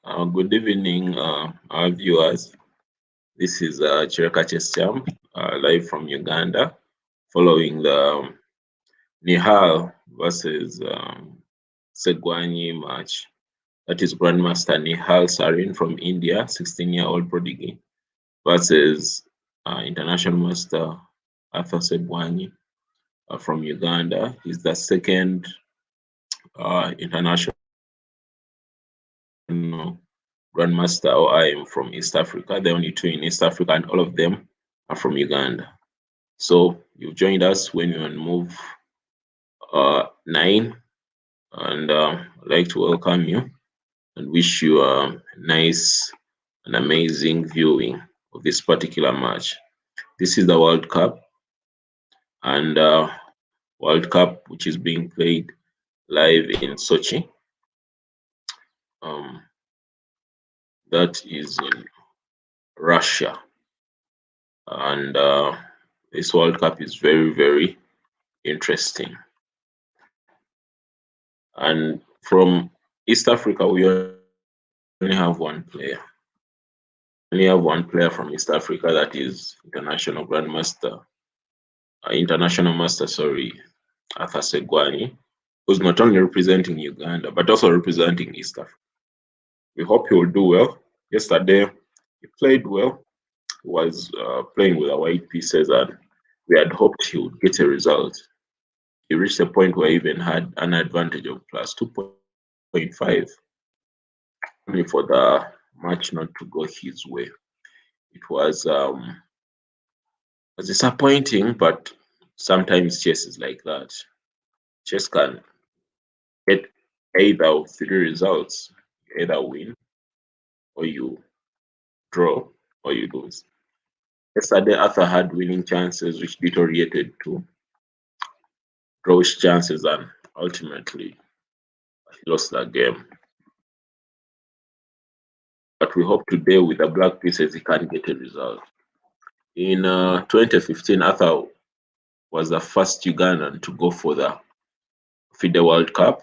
Good evening, our viewers. This is Chireka Chess Champ, live from Uganda, following the Nihal versus Segwani match. That is Grandmaster Nihal Sarin from India, 16-year-old prodigy, versus International Master Arthur Segwani from Uganda. He's the second international Grandmaster or I.M from East Africa. The only two in East Africa, and all of them are from Uganda. So you've joined us when you're on move 9, and I'd like to welcome you and wish you a nice and amazing viewing of this particular match. This is the World Cup, and World Cup which is being played live in Sochi. That is in Russia, and this World Cup is very, very interesting. And from East Africa, we only have one player. We only have one player from East Africa, that is International Grandmaster, International Master, Arthur Segwani, who's not only representing Uganda but also representing East Africa. We hope he will do well. Yesterday, he played well. He was playing with the white pieces, and we had hoped he would get a result. He reached a point where he even had an advantage of plus 2.5, only for the match not to go his way. It was disappointing, but sometimes chess is like that. Chess can get either of three results: you either win, or you draw, or you lose. Yesterday, Arthur had winning chances, which deteriorated to drawish chances, and ultimately he lost that game. But we hope today, with the black pieces, he can get a result. In 2015, Arthur was the first Ugandan to go for the FIDE World Cup,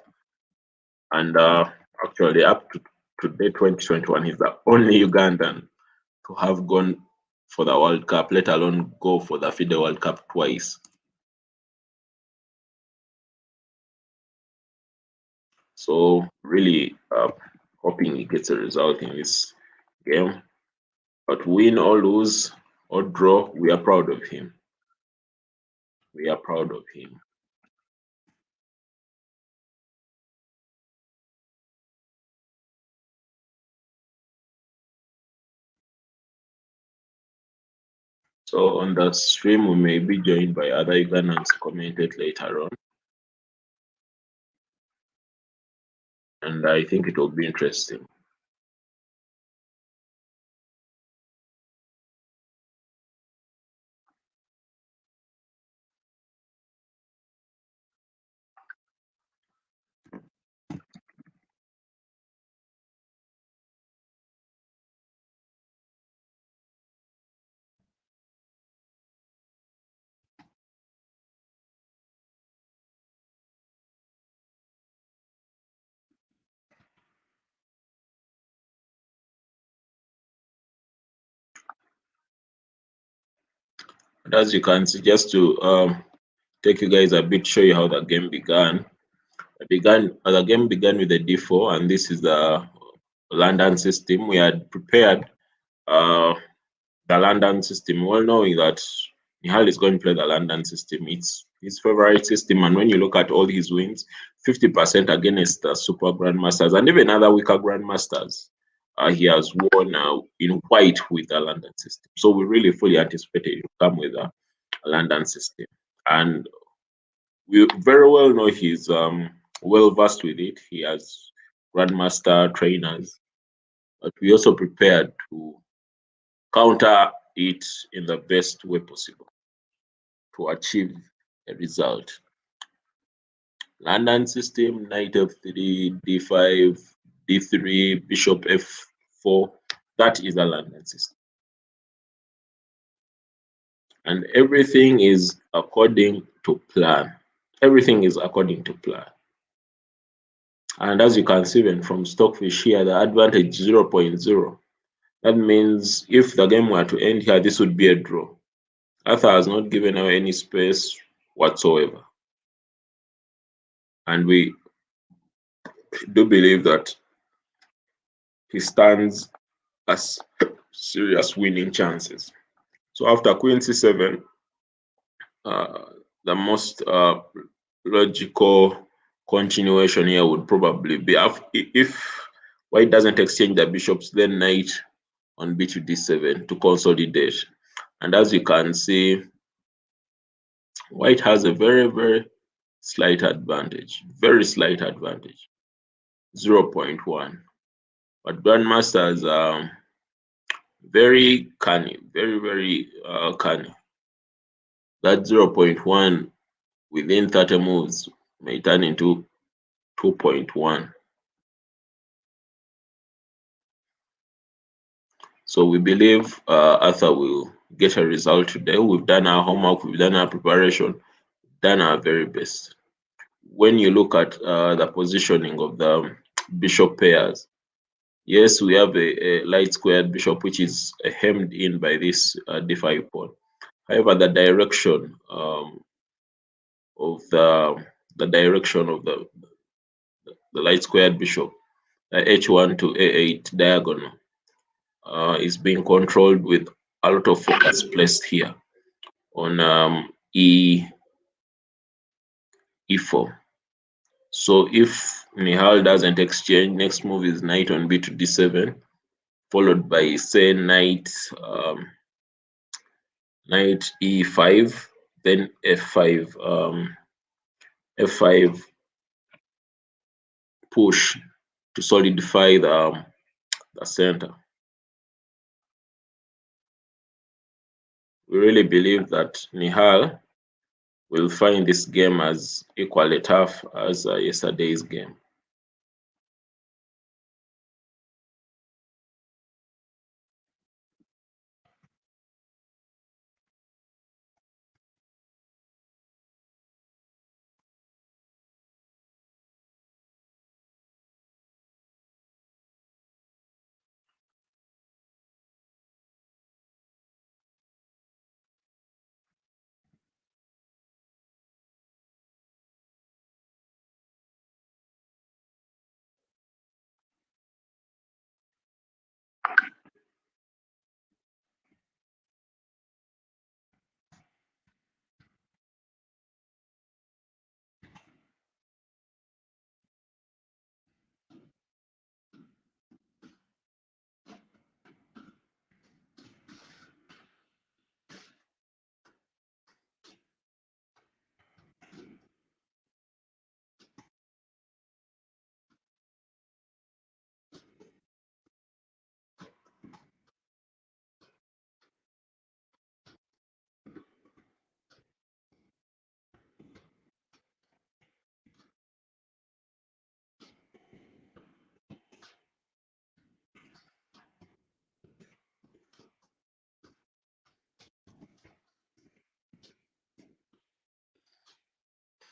and actually up to today, 2021, he's the only Ugandan to have gone for the World Cup, let alone go for the FIDE World Cup twice. So really hoping he gets a result in this game. But win or lose or draw, we are proud of him. We are proud of him. So on the stream, we may be joined by other Ugandans commented later on. And I think it will be interesting. And as you can see, just to take you guys a bit, show you how the game began. The game began with a d4, and this is the London system. We had prepared the London system, well knowing that Nihal is going to play the London system. It's his favorite system, and when you look at all his wins, 50% against the super grandmasters and even other weaker grandmasters, he has won in white with the London system. So we really fully anticipated to come with a London system, and we very well know he's well versed with it. He has grandmaster trainers, but we also prepared to counter it in the best way possible to achieve a result. London system: knight f3, d5, d3, bishop f4. That is a London system. And everything is according to plan. Everything is according to plan. And as you can see, even from Stockfish here, the advantage is 0.0. That means if the game were to end here, this would be a draw. Arthur has not given away any space whatsoever. And we do believe that he stands as serious winning chances. So after Queen C7, the most logical continuation here would probably be if White doesn't exchange the bishops, then Knight on B2 D7 to consolidate. And as you can see, White has a very slight advantage, very slight advantage, 0.1. But Grandmaster is very canny, very canny. That 0.1 within 30 moves may turn into 2.1. So we believe Arthur will get a result today. We've done our homework, we've done our preparation, done our very best. When you look at the positioning of the bishop pairs, yes, we have a light squared bishop which is hemmed in by this d5 pawn. However, the direction of the direction of the light squared bishop, h1 to a8 diagonal, is being controlled with a lot of focus placed here on e4. So if Nihal doesn't exchange, next move is knight on b to d7, followed by say knight knight e5, then f5 f5 push to solidify the center. We really believe that Nihal will find this game as equally tough as yesterday's game.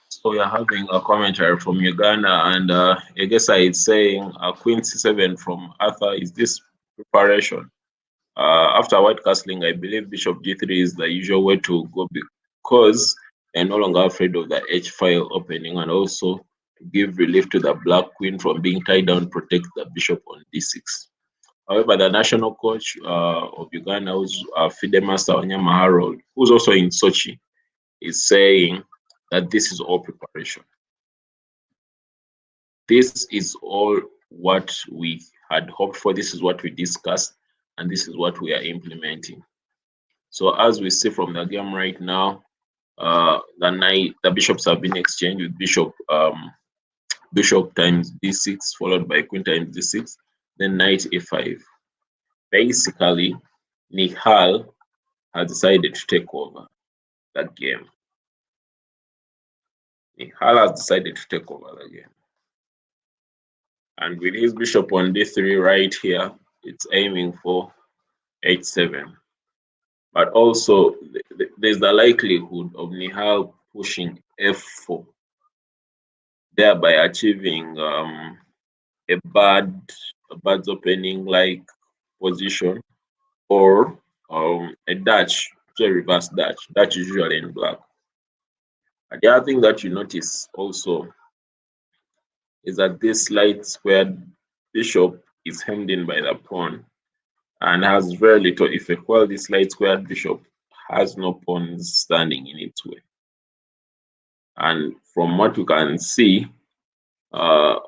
So we are having a commentary from Uganda, and I guess it's saying Queen C7 from Arthur. Is this preparation? After white castling, I believe Bishop G3 is the usual way to go because I'm no longer afraid of the H file opening, and also to give relief to the Black Queen from being tied down, protect the Bishop on D6. However, the national coach of Uganda, who's FIDE Master Onyema Harold, who's also in Sochi, is saying that this is all preparation. This is all what we had hoped for. This is what we discussed, and this is what we are implementing. So as we see from the game right now, the bishops have been exchanged with bishop times d6 followed by queen times d6, then knight a5. Basically, Nihal has decided to take over that game. Nihal has decided to take over the game. And with his bishop on d3 right here, it's aiming for h7. But also, there's the likelihood of Nihal pushing f4. thereby achieving a bird's opening like position, or a Dutch, so a reverse Dutch. Dutch is usually in black. And the other thing that you notice also is that this light squared bishop is hemmed in by the pawn and has very little effect, while this light squared bishop has no pawns standing in its way. And from what you can see, uh,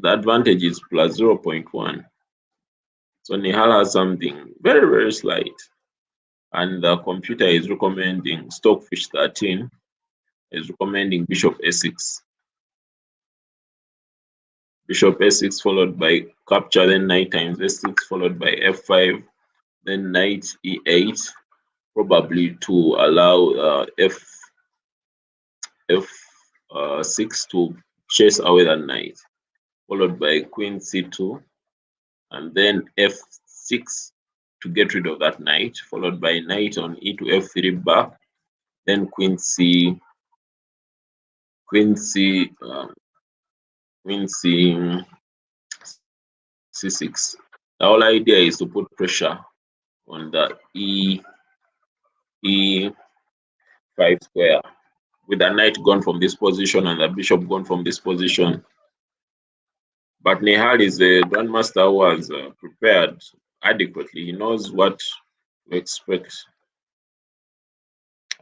the advantage is plus 0.1. So Nihal has something very, very slight. And the computer is recommending Stockfish 13 is recommending bishop a6. Bishop a6 followed by capture, then knight times a6 followed by f5, then knight e8, probably to allow f6 to chase away the knight, followed by queen c2, and then f6 to get rid of that knight, followed by knight on e to f3 back, then queen c, queen c, queen c, c6. The whole idea is to put pressure on the e5 square, with the knight gone from this position and the bishop gone from this position. But Nihal is a grandmaster who has prepared adequately. He knows what to expect.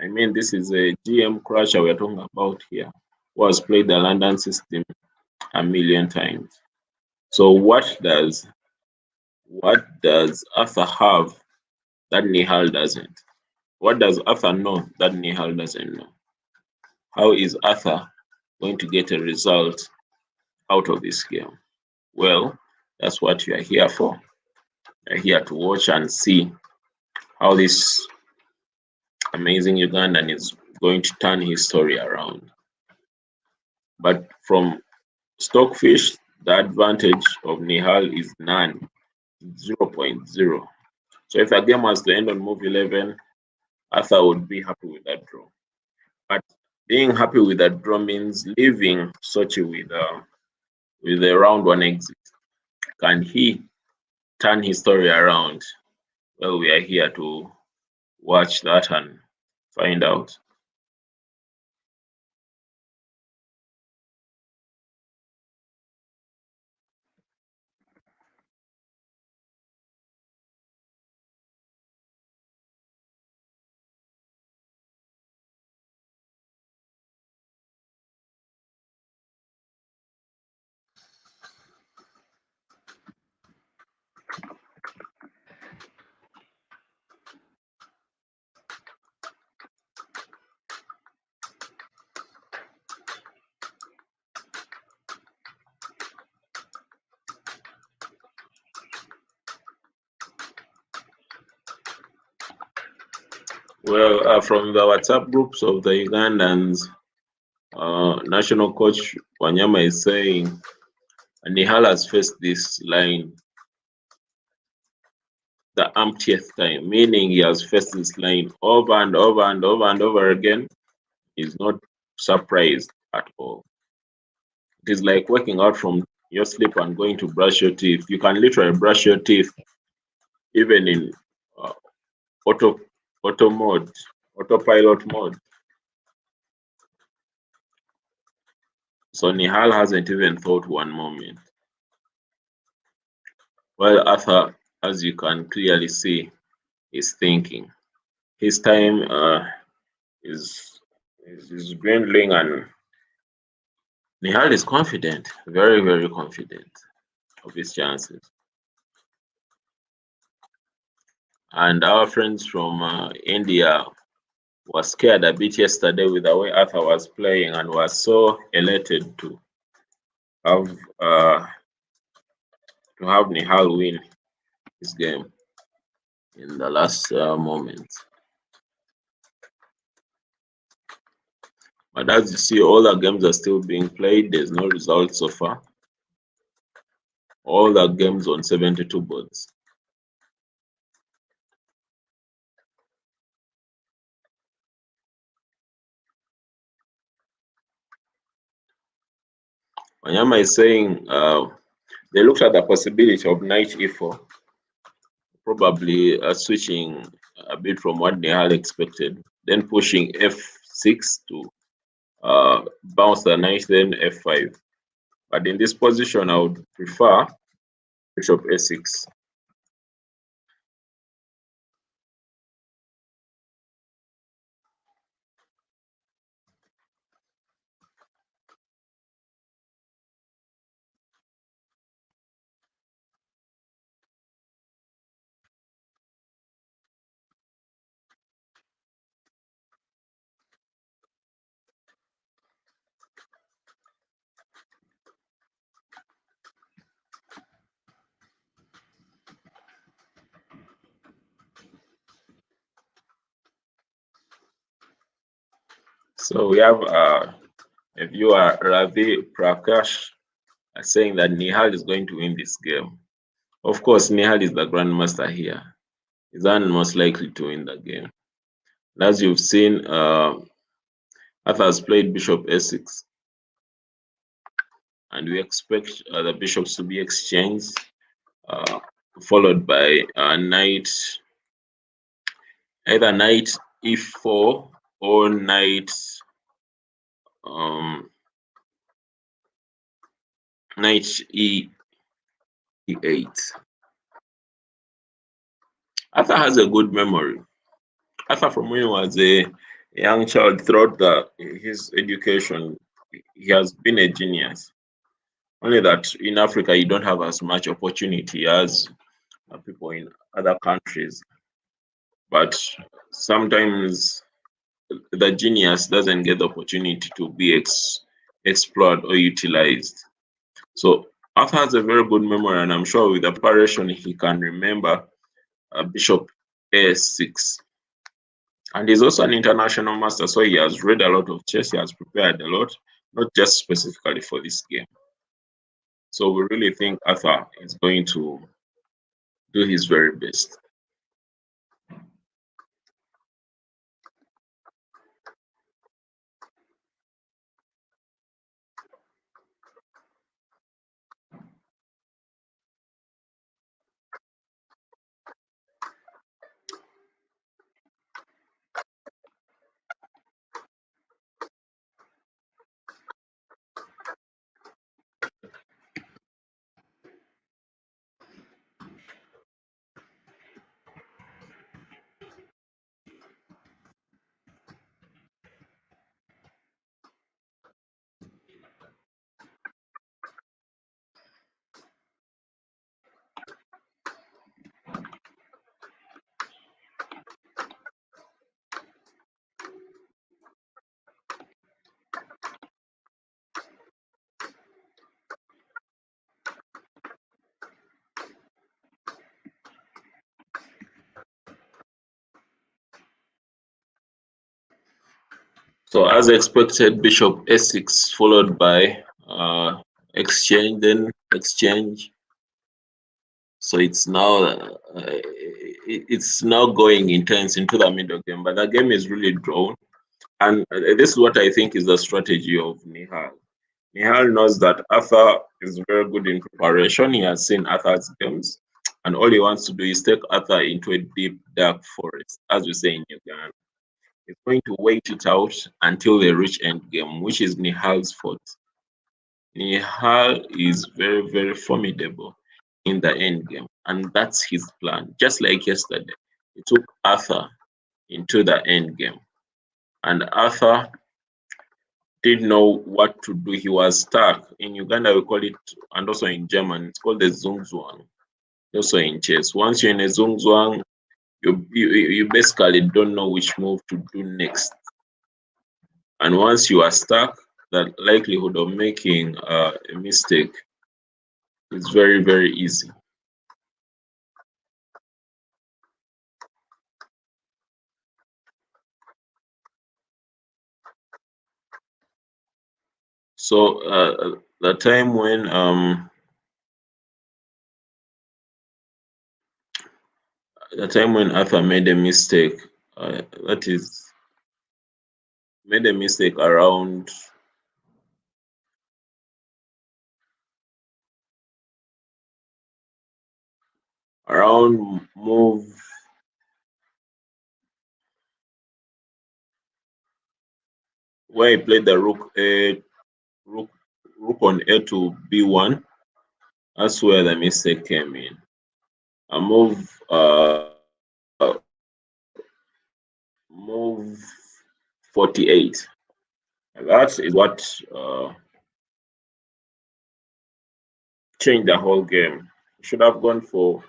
I mean, this is a GM crusher we're talking about here, who has played the London system a million times. So what does Arthur have that Nihal doesn't? What does Arthur know that Nihal doesn't know? How is Arthur going to get a result out of this game? Well, that's what you are here for. You're here to watch and see how this amazing Ugandan is going to turn his story around. But from Stockfish, the advantage of Nihal is none, 0.0. So if a game was to end on move 11, Arthur would be happy with that draw. But being happy with that draw means leaving Sochi with a round one exit. Can he turn his story around? Well, we are here to watch that and find out. Well, from the WhatsApp groups of the Ugandans, national coach Wanyama is saying Nihal has faced this line the umpteenth time, meaning he has faced this line over and over and over and over again. He's not surprised at all. It is like waking out from your sleep and going to brush your teeth. You can literally brush your teeth even in uh, auto auto mode, autopilot mode. So Nihal hasn't even thought one moment. While Arthur, as you can clearly see, is thinking. His time is dwindling, and Nihal is confident, very, very confident of his chances. And our friends from India were scared a bit yesterday with the way Arthur was playing and was so elated have uh, to have Nihal win this game in the last moment. But as you see, all the games are still being played. There's no result so far. All the games on 72 boards. Wanyama is saying they looked at the possibility of knight e4, probably switching a bit from what Nihal expected, then pushing f6 to bounce the knight, then f5. But in this position, I would prefer bishop a6. So we have a viewer, Ravi Prakash, saying that Nihal is going to win this game. Of course, Nihal is the grandmaster here. He's most likely to win the game. And as you've seen, Arthur has played bishop a6, and we expect the bishops to be exchanged, followed by knight, either knight e4 or knight knight e8. Arthur has a good memory. Arthur, from when he was a young child, throughout his education, he has been a genius. Only that in Africa, you don't have as much opportunity as people in other countries. But sometimes the genius doesn't get the opportunity to be explored or utilized. So Arthur has a very good memory, and I'm sure with the preparation he can remember bishop a6. And he's also an international master, so he has read a lot of chess, he has prepared a lot, not just specifically for this game. So we really think Arthur is going to do his very best. So as expected, bishop a6 followed by exchange, then exchange. So it's now going intense into the middle game, but the game is really drawn. And this is what I think is the strategy of Nihal. Nihal knows that Arthur is very good in preparation. He has seen Arthur's games, and all he wants to do is take Arthur into a deep, dark forest, as we say in Uganda. He's going to wait it out until they reach endgame, which is Nihal's fault. Nihal is very, very formidable in the endgame, and that's his plan. Just like yesterday, he took Arthur into the endgame, and Arthur didn't know what to do. He was stuck. In Uganda, we call it, and also in German, it's called the Zugzwang. Also in chess, once you're in a Zugzwang, you basically don't know which move to do next. And once you are stuck, the likelihood of making a mistake is very, very easy. So the time when Arthur made a mistake, that is made a mistake around Around move where he played the rook, rook on a to b1. That's where the mistake came in. A move 48. That is what changed the whole game. Should have gone for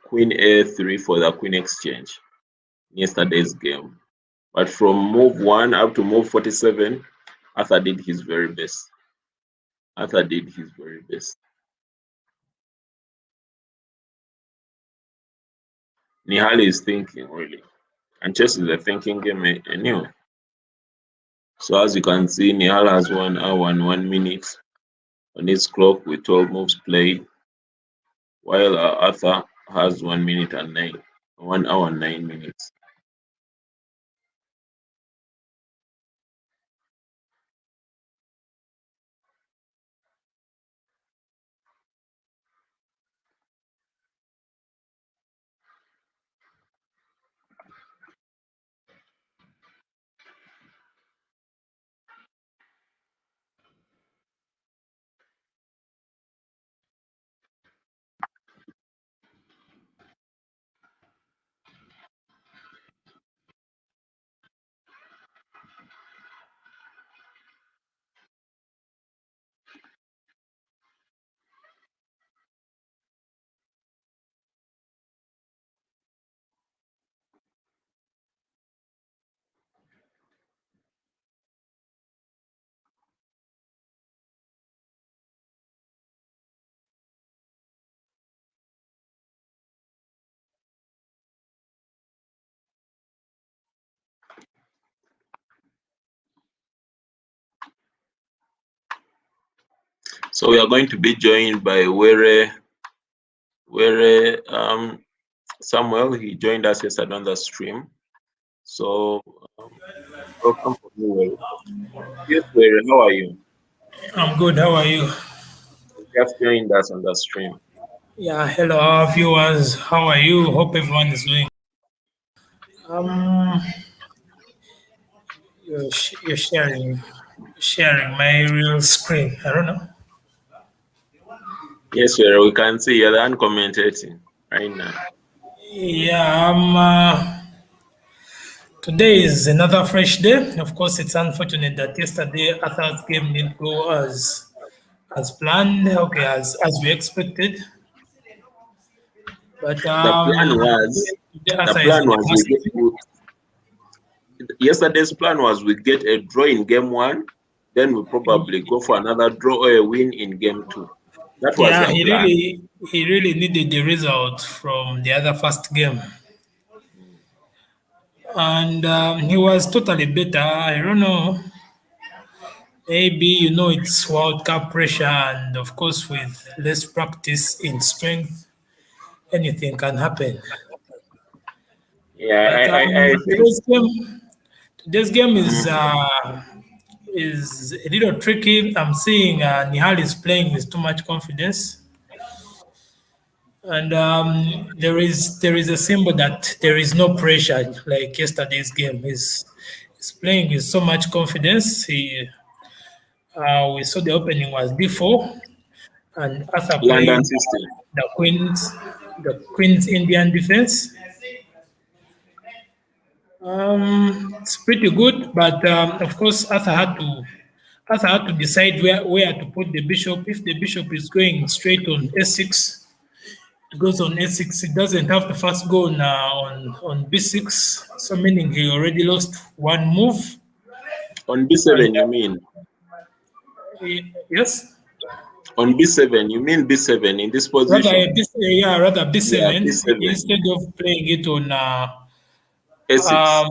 queen a3 for the queen exchange in yesterday's game. But from move 1 up to move 47, Arthur did his very best. Arthur did his very best. Nihal is thinking, really. And chess is a thinking game anyway. So as you can see, Nihal has 1 hour and 1 minute on his clock with 12 moves played, while Arthur has 1 hour and 9 minutes. So we are going to be joined by Were Samuel. He joined us yesterday on the stream. So welcome for you. Yes, Were, how are you? I'm good. How are you? You just joined us on the stream. Yeah, hello, our viewers. How are you? Hope everyone is doing. Um, you're sharing my real screen. I don't know. Yes, Were, we can see you're the one commentating right now. Yeah. Today is another fresh day. Of course, it's unfortunate that yesterday Arthur's game didn't go as planned. Okay, as we expected. But The plan was today the Arthur is plan in a was must win. yesterday's plan was we get a draw in game 1, then we probably go for another draw or a win in game 2. That was Yeah, the plan. he really needed the result from the other first game. And he was totally better. I don't know. Maybe it's World Cup pressure, and of course, with less practice in strength, anything can happen. Yeah, But I think today's game mhm. is a little tricky. I'm seeing Nihal is playing with too much confidence, and there is a symbol that there is no pressure like yesterday's game. He's playing with so much confidence. We saw the opening was D4, and Arthur London played system. the Queen's Indian defense. It's pretty good, but of course Arthur had to decide where to put the bishop. If the bishop is going straight on A6, it goes on A6. It doesn't have to first go on B6. So meaning he already lost one move. On And B7 you mean? yes. On B7 you mean B7 in this position? Rather Yeah, B7 B7. instead of playing it A6.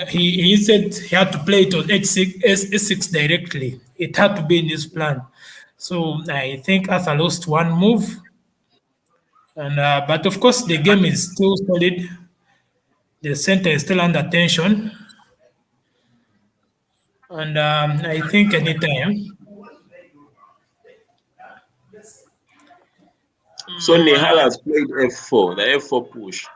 he said he had to play it on H6 directly. It had to be in his plan. So I think Arthur lost one move, and but of course the game is still solid. The center is still under tension, and I think anytime So Nihal has played f4, the f4 push.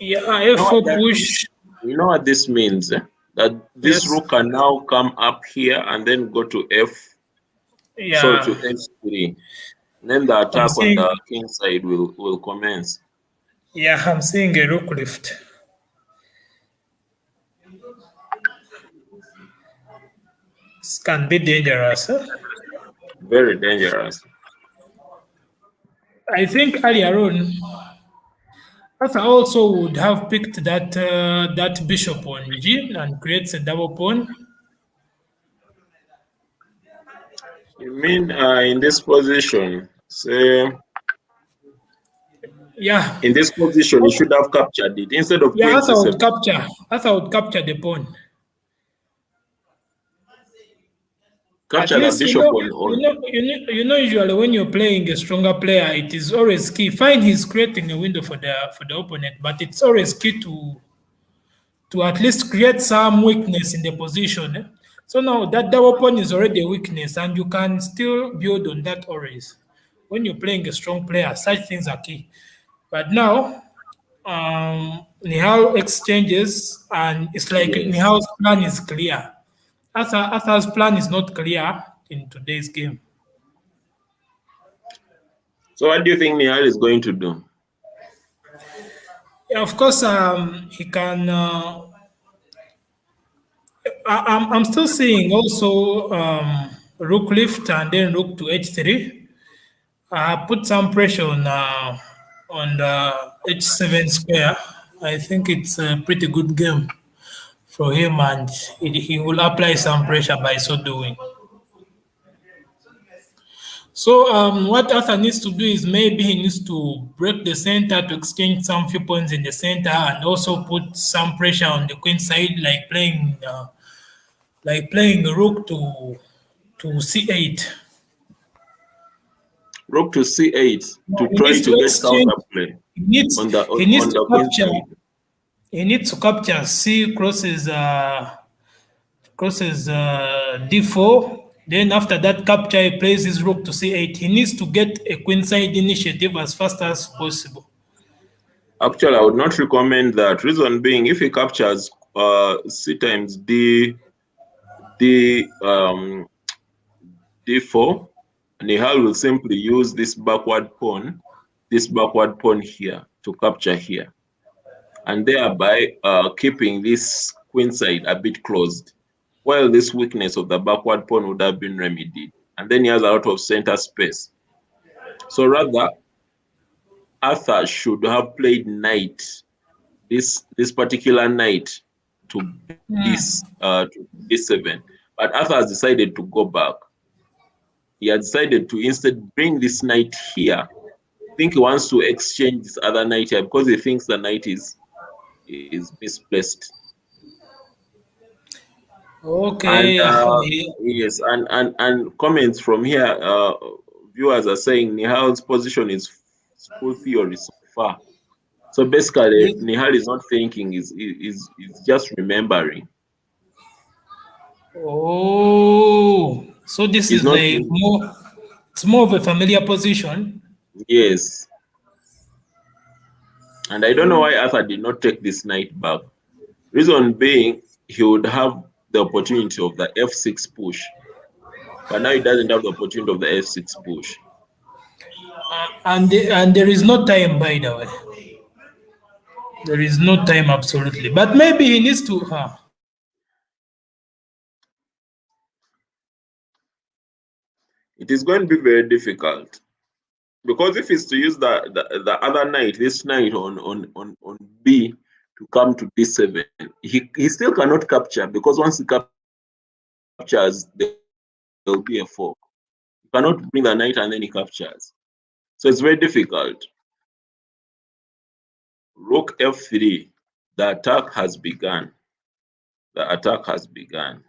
Yeah, You know what F4 that push. you know what this means? That this Yes. rook can now come up here and then go to to Yeah. h3. Then the I'm attack on seeing. the king side will commence. Yeah, I'm seeing a rook lift. This can be dangerous. Huh? Very dangerous. I think earlier on, Arthur also would have picked that bishop on G and creates a double pawn. You mean in this position? Say Yeah, in this position, you should have captured it instead of yeah. queen c7. Arthur would capture the pawn. At Capture the least bishop on usually when you're playing a stronger player, it is always key. Fine, he's creating a window for the opponent, but it's always key to at least create some weakness in the position. Eh? So now that double pawn is already a weakness, and you can still build on that always. When you're playing a strong player, such things are key. But now, Nihal exchanges, and it's like yes. Nihal's plan is clear. Arthur's plan is not clear in today's game. So what do you think Nihal is going to do? Yeah, of course, he can. I'm still seeing also rook lift and then rook to h3. Put some pressure on the h7 square. I think it's a pretty good game for him, and he will apply some pressure by so doing. So what Arthur needs to do is maybe he needs to break the center to exchange some few points in the center, and also put some pressure on the queen side, like playing rook to c8. Rook to c8 to He try needs to to get exchange. counterplay He needs on to the queen capture. side. He needs to capture c crosses d4. Then after that capture, he plays his rook to c8. He needs to get a queenside initiative as fast as possible. Actually, I would not recommend that. Reason being, if he captures c times d d4, Nihal will simply use this backward pawn here to capture here, and thereby keeping this queen side a bit closed, while this weakness of the backward pawn would have been remedied. And then he has a lot of center space. So rather, Arthur should have played knight, this particular knight to to d7. But Arthur has decided to go back. He has decided to instead bring this knight here. I think he wants to exchange this other knight here because he thinks the knight is misplaced. And Okay. yes, and comments from here, viewers are saying Nihal's position is full theory so far. So basically, Nihal is not thinking; is just remembering. Oh, so this He's is not like thinking. more. It's more of a familiar position. Yes, and I don't know why Arthur did not take this knight back. Reason being, he would have the opportunity of the f6 push, but now he doesn't have the opportunity of the f6 push. And there is no time, by the way. There is no time, absolutely. But maybe he needs to. It is going to be very difficult. Because if it's to use the other knight, this knight on B to come to D7, he still cannot capture because once he captures, there will be a fork. You cannot bring the knight and then he captures. So it's very difficult. Rook F3, the attack has begun. The attack has begun.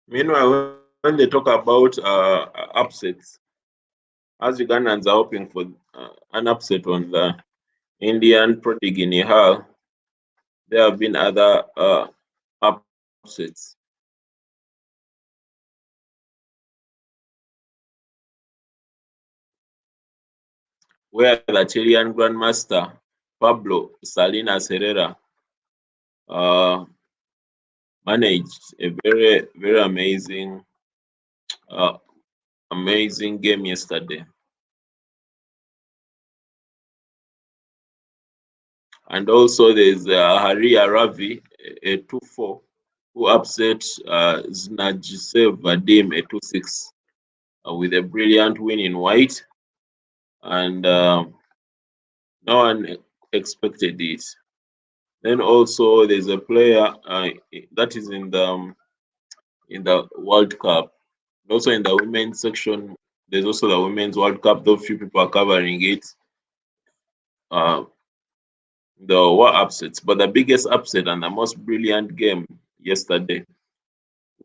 Meanwhile, when they talk about upsets, as Ugandans are hoping for an upset on the Indian Prodigy Nihal, there have been other upsets. Where the Chilean Grandmaster Pablo Salinas Herrera managed a very, very amazing game yesterday. And also there's Haria Ravi, a 2-4, who upset Znajisev Vadim, a 2-6, with a brilliant win in white. And no one expected it. Then also there's a player that is in the World Cup. Also in the women's section, there's also the Women's World Cup, though few people are covering it. There were upsets, but the biggest upset and the most brilliant game yesterday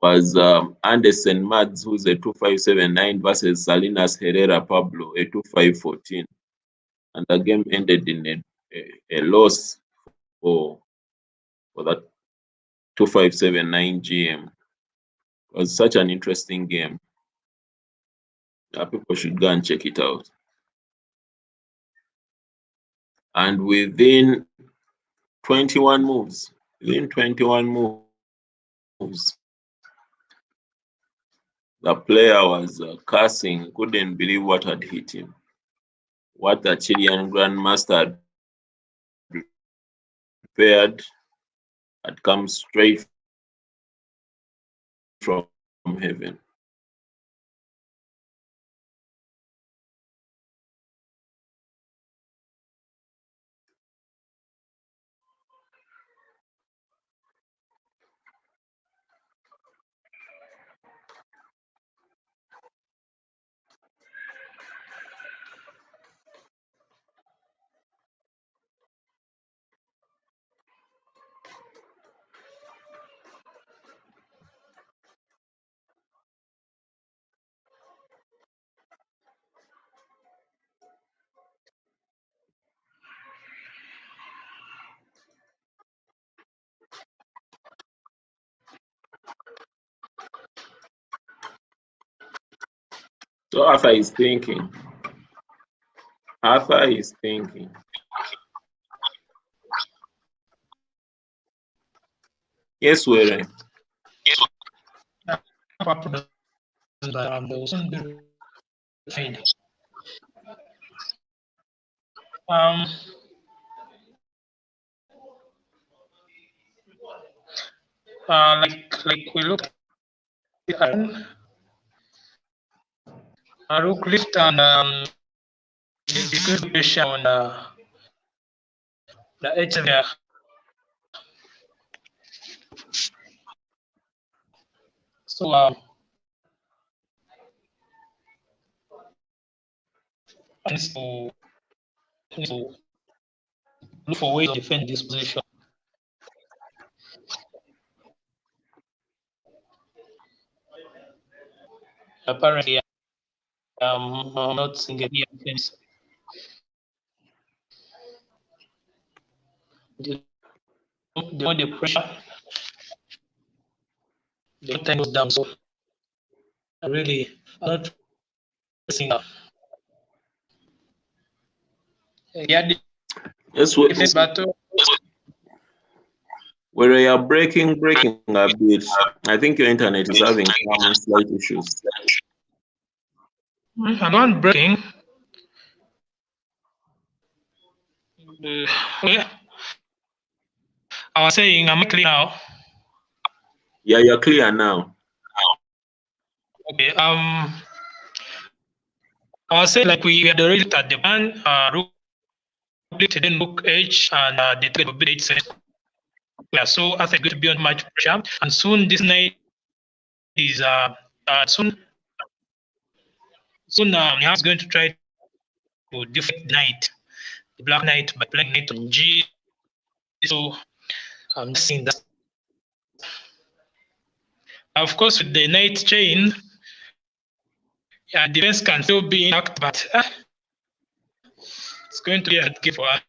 was Anderson Mads, who's a 2.579 versus Salinas Herrera Pablo, a 2.514. And the game ended in a loss for that 2.579 GM. It was such an interesting game. People should go and check it out. And within 21 moves, the player was cursing, couldn't believe what had hit him. What the Chilean Grandmaster had prepared had come straight from heaven. So Arthur is thinking. Yes, Were. They will soon be refined. Like we look at Rook lift and good pressure on the edge there. So needs to look for ways to defend this position. Apparently, I'm not seeing any offense. They want the pressure. The time goes down. So really, I'm not seeing that. Yeah, Yes, defense battle. Where you're breaking a bit. I think your internet is having some slight issues. I'm not breaking. Well, I was saying I'm clear now. Yeah, you're clear now. Okay. I was saying like we had already looked at the plan. Rook then Rook H and the trade will be H7. Yeah, so I think going to be on much pressure, and soon this knight is soon Nihal is going to try to defend the knight, the black knight, by playing knight on G. So I'm just seeing that. Of course, with the knight chain, yeah, defense can still be intact, but it's going to be a hard game for us.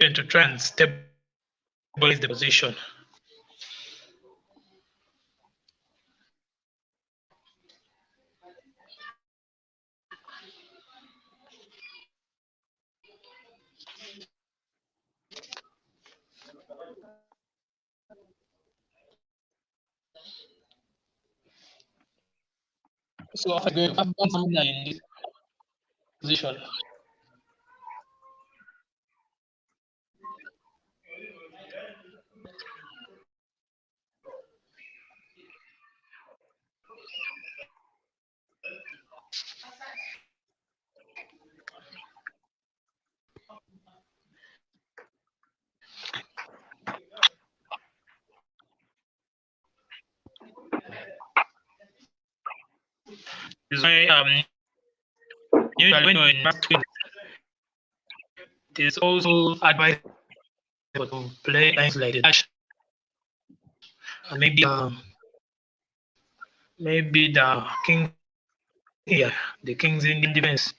And to try and stabilize the position. So after going up in this position. Is why usually when you're in match twin, it is also advisable to play lines like the dash and maybe the king here, the king's Indian defense.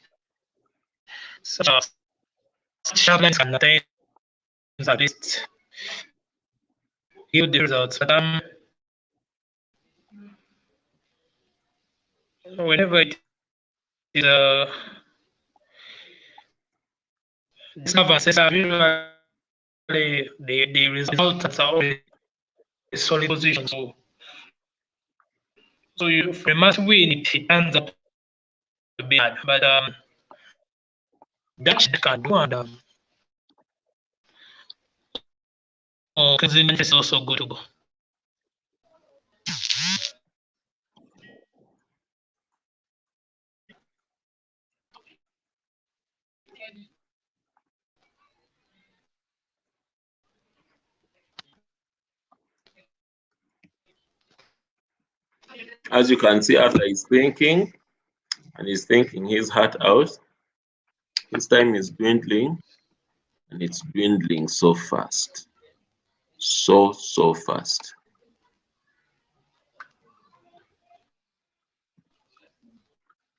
Such sharp lines can at times at least yield the results. But whenever it is discovered, usually the results are always a solid position. So you for a match win, it turns out to be hard. But that can do, and King's Indian is also good to go. As you can see, Arthur is thinking, and he's thinking his heart out. His time is dwindling, and it's dwindling so fast. So fast.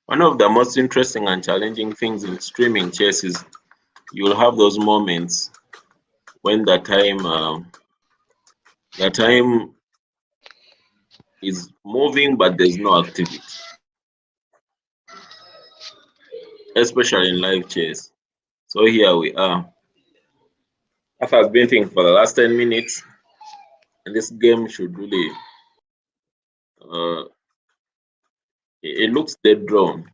One of the most interesting and challenging things in streaming chess is you'll have those moments when the time is moving, but there's no activity, especially in live chess. So here we are. After I've been thinking for the last 10 minutes, and this game should really, uh, it looks dead drawn.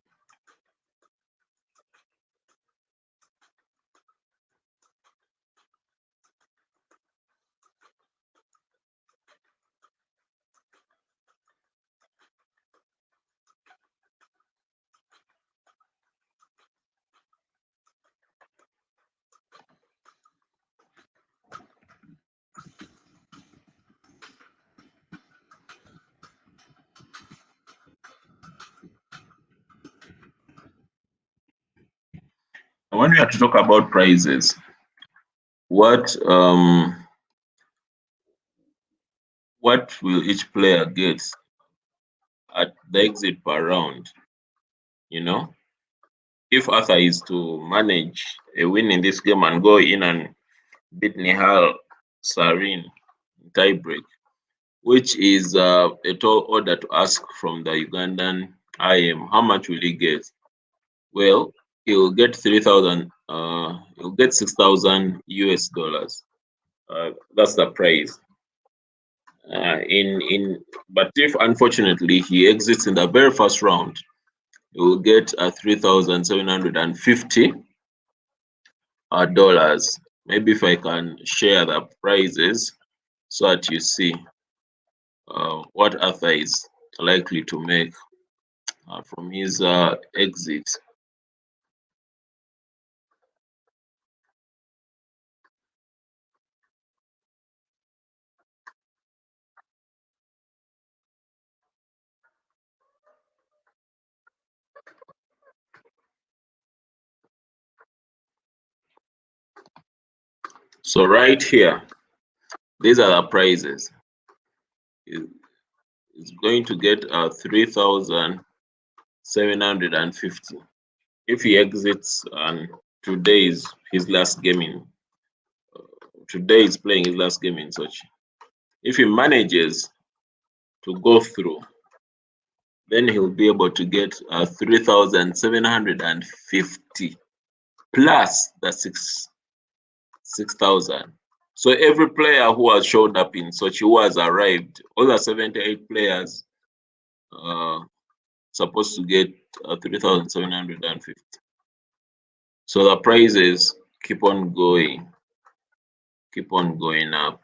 When we have to talk about prizes, what will each player get at the exit per round? You know, if Arthur is to manage a win in this game and go in and beat Nihal Sarin tiebreak, which is a tall order to ask from the Ugandan I.M, how much will he get? Well, he'll get 3,000. He'll get 6,000 US dollars. That's the prize. But if unfortunately he exits in the very first round, he will get 3,750 dollars. Maybe if I can share the prizes so that you see what Arthur is likely to make from his exit. So right here, These are the prizes. Is going to get 3,750 if he exits, and today is his last game in today is playing his last game in Sochi. If he manages to go through, then he'll be able to get 3,750 plus the 6,000. So every player who has showed up in Sochi, who has arrived, all the 78 players supposed to get 3,750. So the prices keep on going up.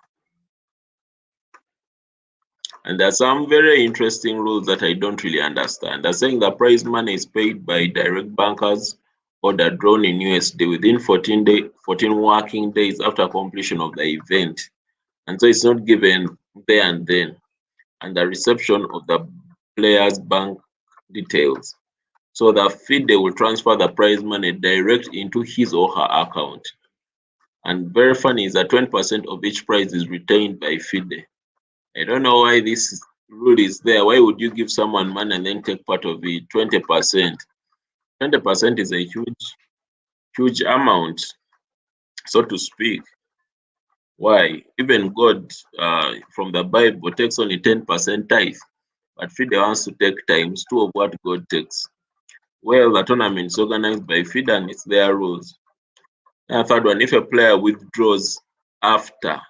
And there are some very interesting rules that I don't really understand. They're saying the prize money is paid by direct bankers or the drawn in USD within 14 working days after completion of the event. And so it's not given there and then. And the reception of the player's bank details. So the FIDE will transfer the prize money direct into his or her account. And very funny is that 20% of each prize is retained by FIDE. I don't know why this rule is there. Why would you give someone money and then take part of it? 20%. 20% is a huge amount, so to speak. Why? Even God from the Bible takes only 10% tithe, but FIDE wants to take times two of what God takes. Well, the tournament is organized by FIDE and it's their rules. And the third one, if a player withdraws after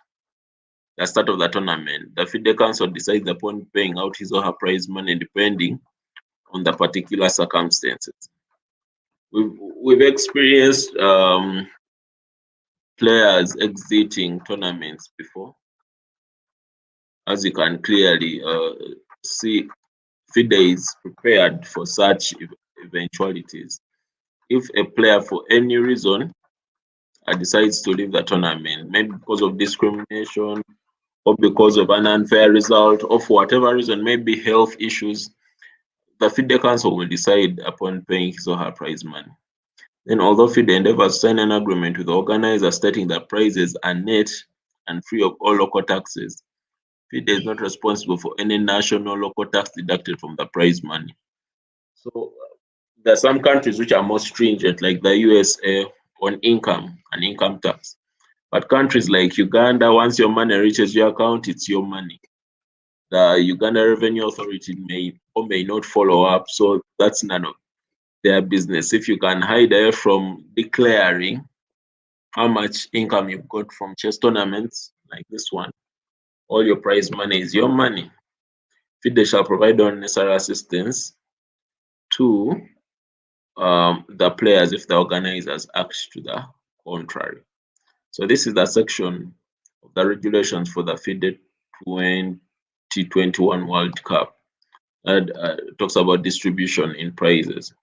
the start of the tournament, the FIDE Council decides upon paying out his or her prize money depending on the particular circumstances. We've experienced players exiting tournaments before, as you can clearly see. FIDE is prepared for such eventualities. If a player, for any reason, decides to leave the tournament, maybe because of discrimination or because of an unfair result, or for whatever reason, maybe health issues, the FIDE Council will decide upon paying his or her prize money. Then, although FIDE endeavors to sign an agreement with the organizer stating that prizes are net and free of all local taxes, FIDE is not responsible for any national local tax deducted from the prize money. So, there are some countries which are more stringent, like the USA, on income and income tax. But countries like Uganda, once your money reaches your account, it's your money. The Uganda Revenue Authority may or may not follow up, so that's none of their business. If you can hide away from declaring how much income you've got from chess tournaments like this one, all your prize money is your money. FIDE shall provide all necessary assistance to the players if the organizers act to the contrary. So this is the section of the regulations for the FIDE 2021 World Cup that talks about distribution in prizes.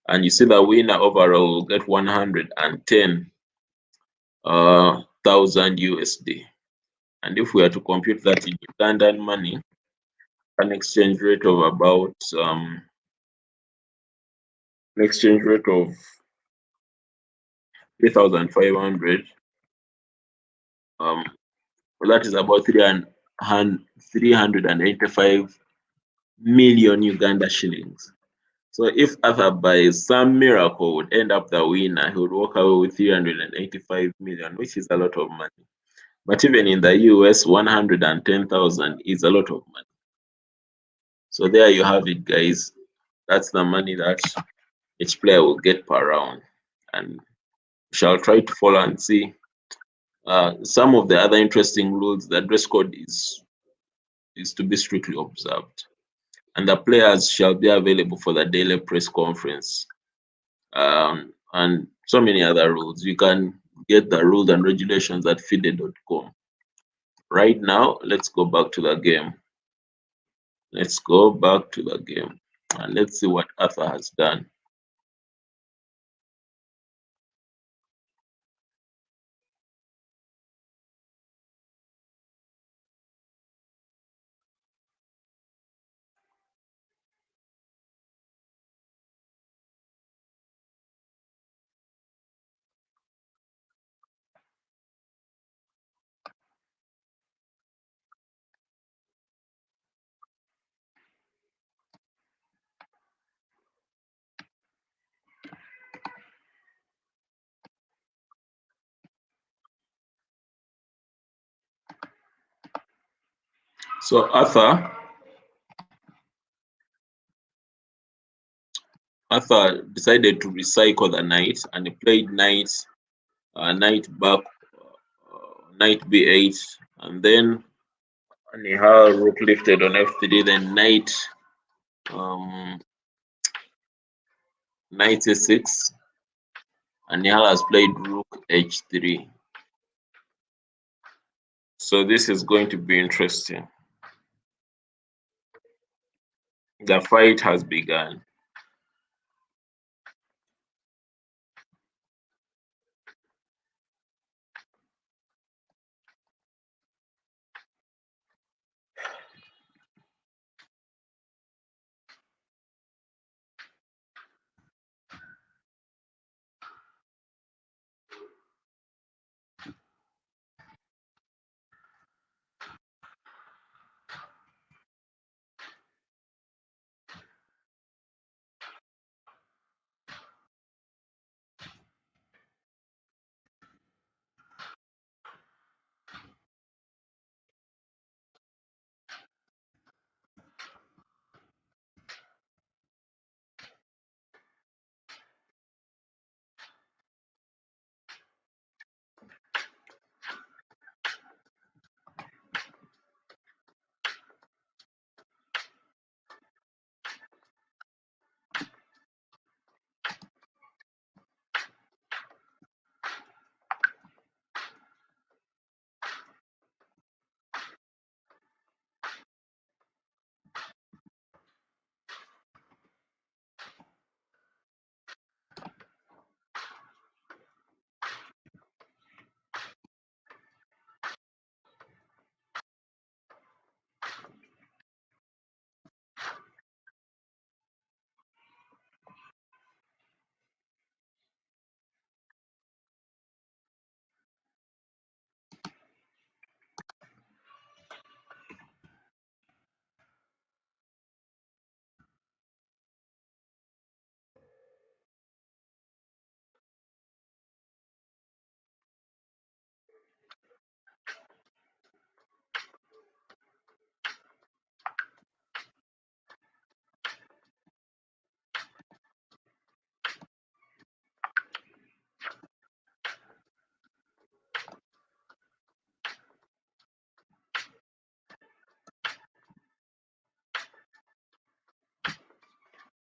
And you see the winner overall will get 110,000 USD. And if we are to compute that in Ugandan money, an exchange rate of about an exchange rate of 3,500, that is about 385 million Uganda shillings. So if Arthur by some miracle would end up the winner, he would walk away with 385 million, which is a lot of money. But even in the US, 110,000 is a lot of money. So there you have it, guys. That's the money that each player will get per round. And we shall try to follow and see some of the other interesting rules. The dress code is to be strictly observed. And the players shall be available for the daily press conference. And so many other rules. You can get the rules and regulations at FIDE.com. Right now, let's go back to the game. Let's go back to the game and let's see what Arthur has done. So Arthur decided to recycle the knight, and he played knight back, knight b8, and then Nihal rook lifted on f3, then um, knight a6, and Nihal has played rook h3. So this is going to be interesting. The fight has begun.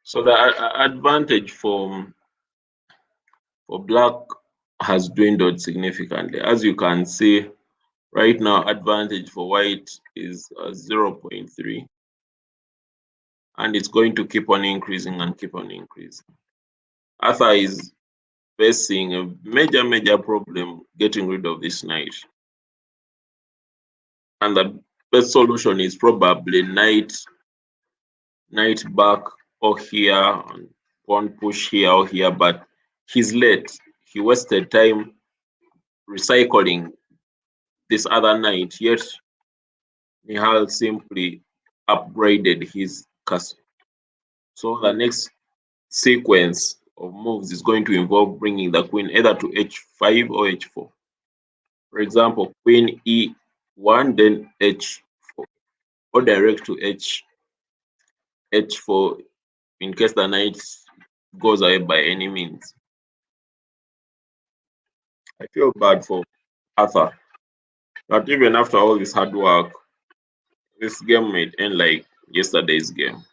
So the advantage for black has dwindled significantly. As you can see, right now, advantage for white is 0.3, and it's going to keep on increasing and keep on increasing. Arthur is facing a major problem getting rid of this knight. And the best solution is probably knight back or here, and pawn push here or here, but he's late. He wasted time recycling this other knight, yet Nihal simply upgraded his castle. So the next sequence of moves is going to involve bringing the queen either to h5 or h4. For example, queen e1, then h4, or direct to h4 in case the knight goes away by any means. I feel bad for Arthur, but even after all this hard work, this game might end like yesterday's game.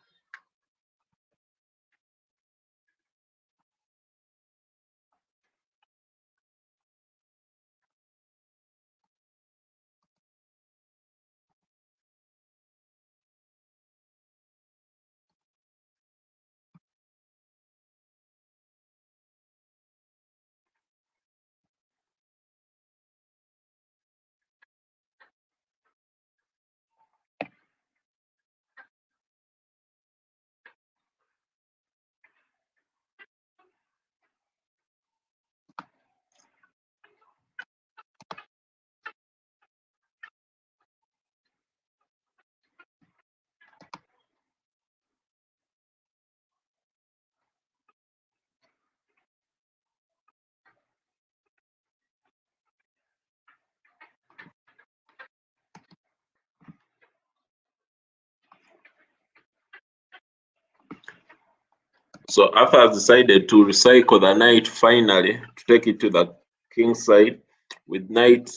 So Arthur has decided to recycle the knight finally to take it to the king side with knight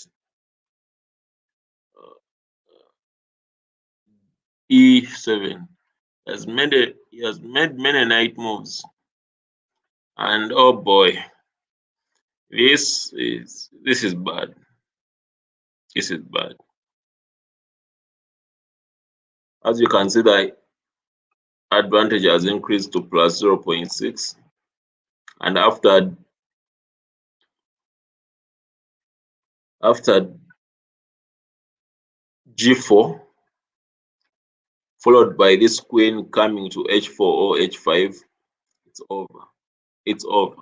e7. He has made many knight moves, and oh boy, this is bad. This is bad. As you can see, the advantage has increased to plus 0.6, and after g4, followed by this queen coming to h4 or h5, it's over. It's over.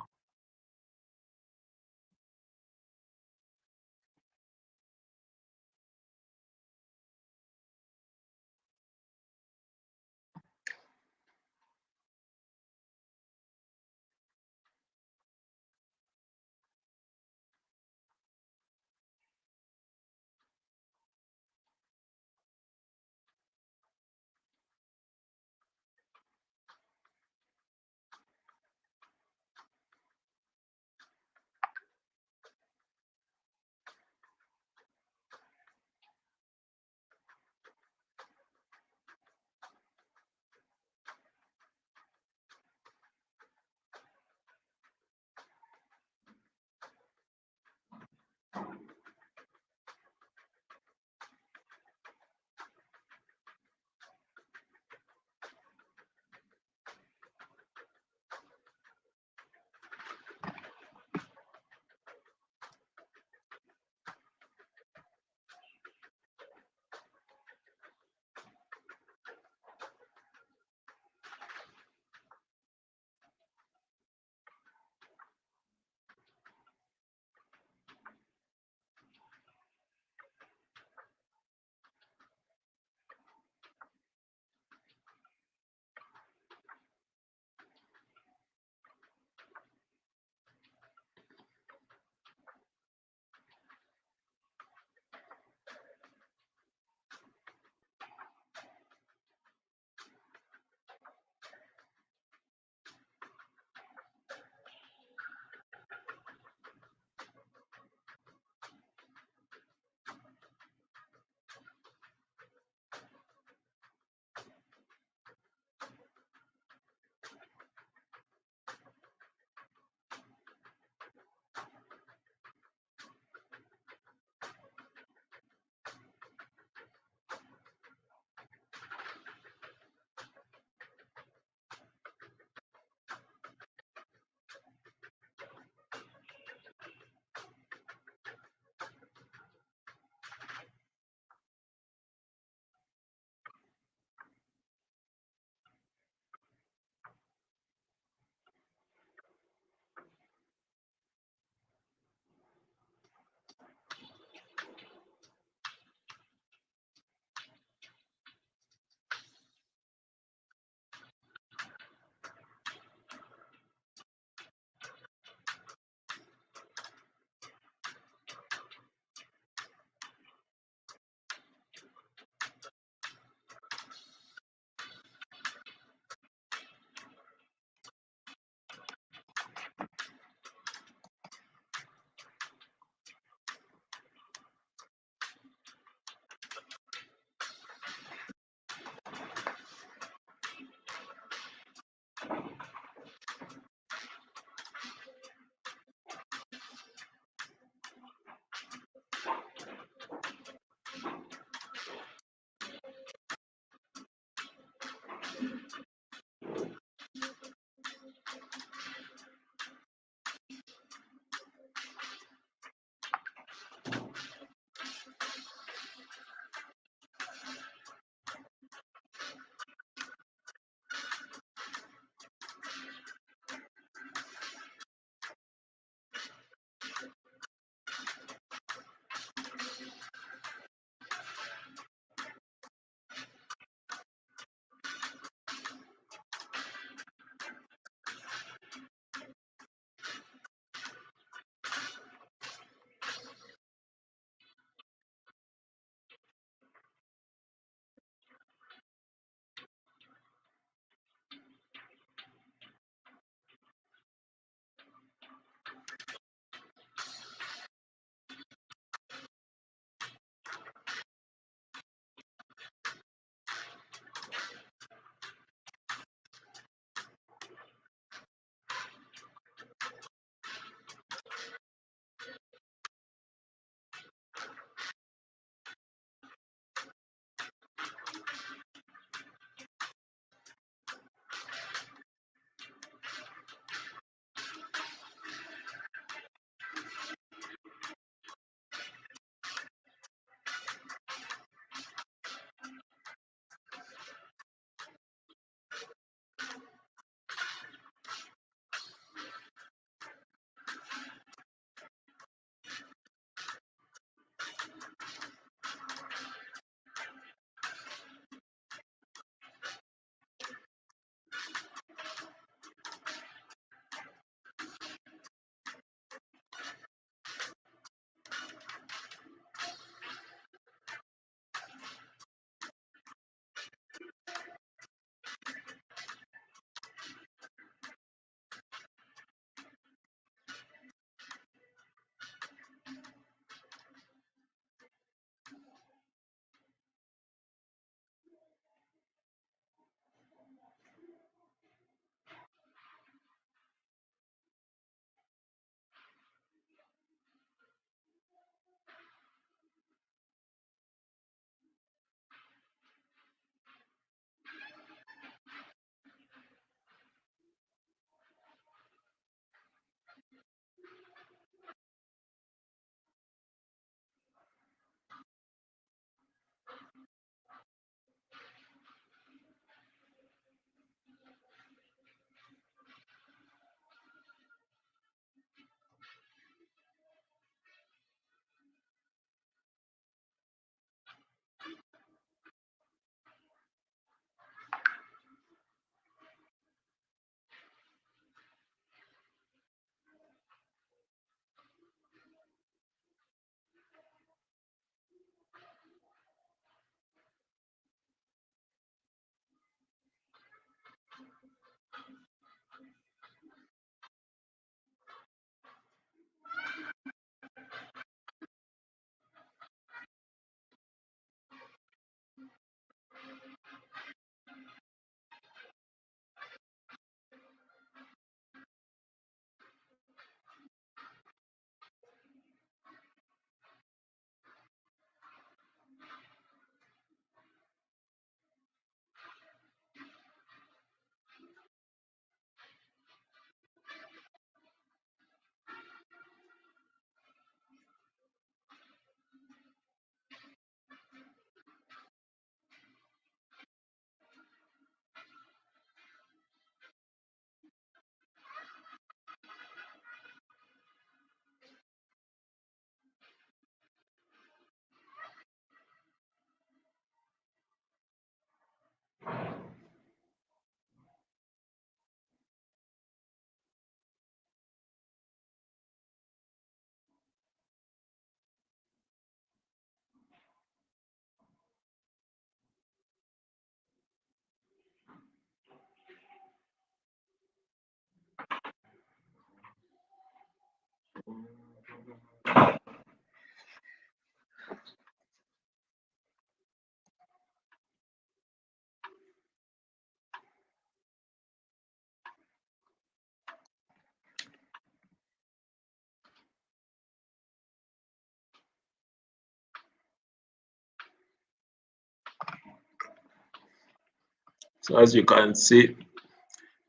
So as you can see,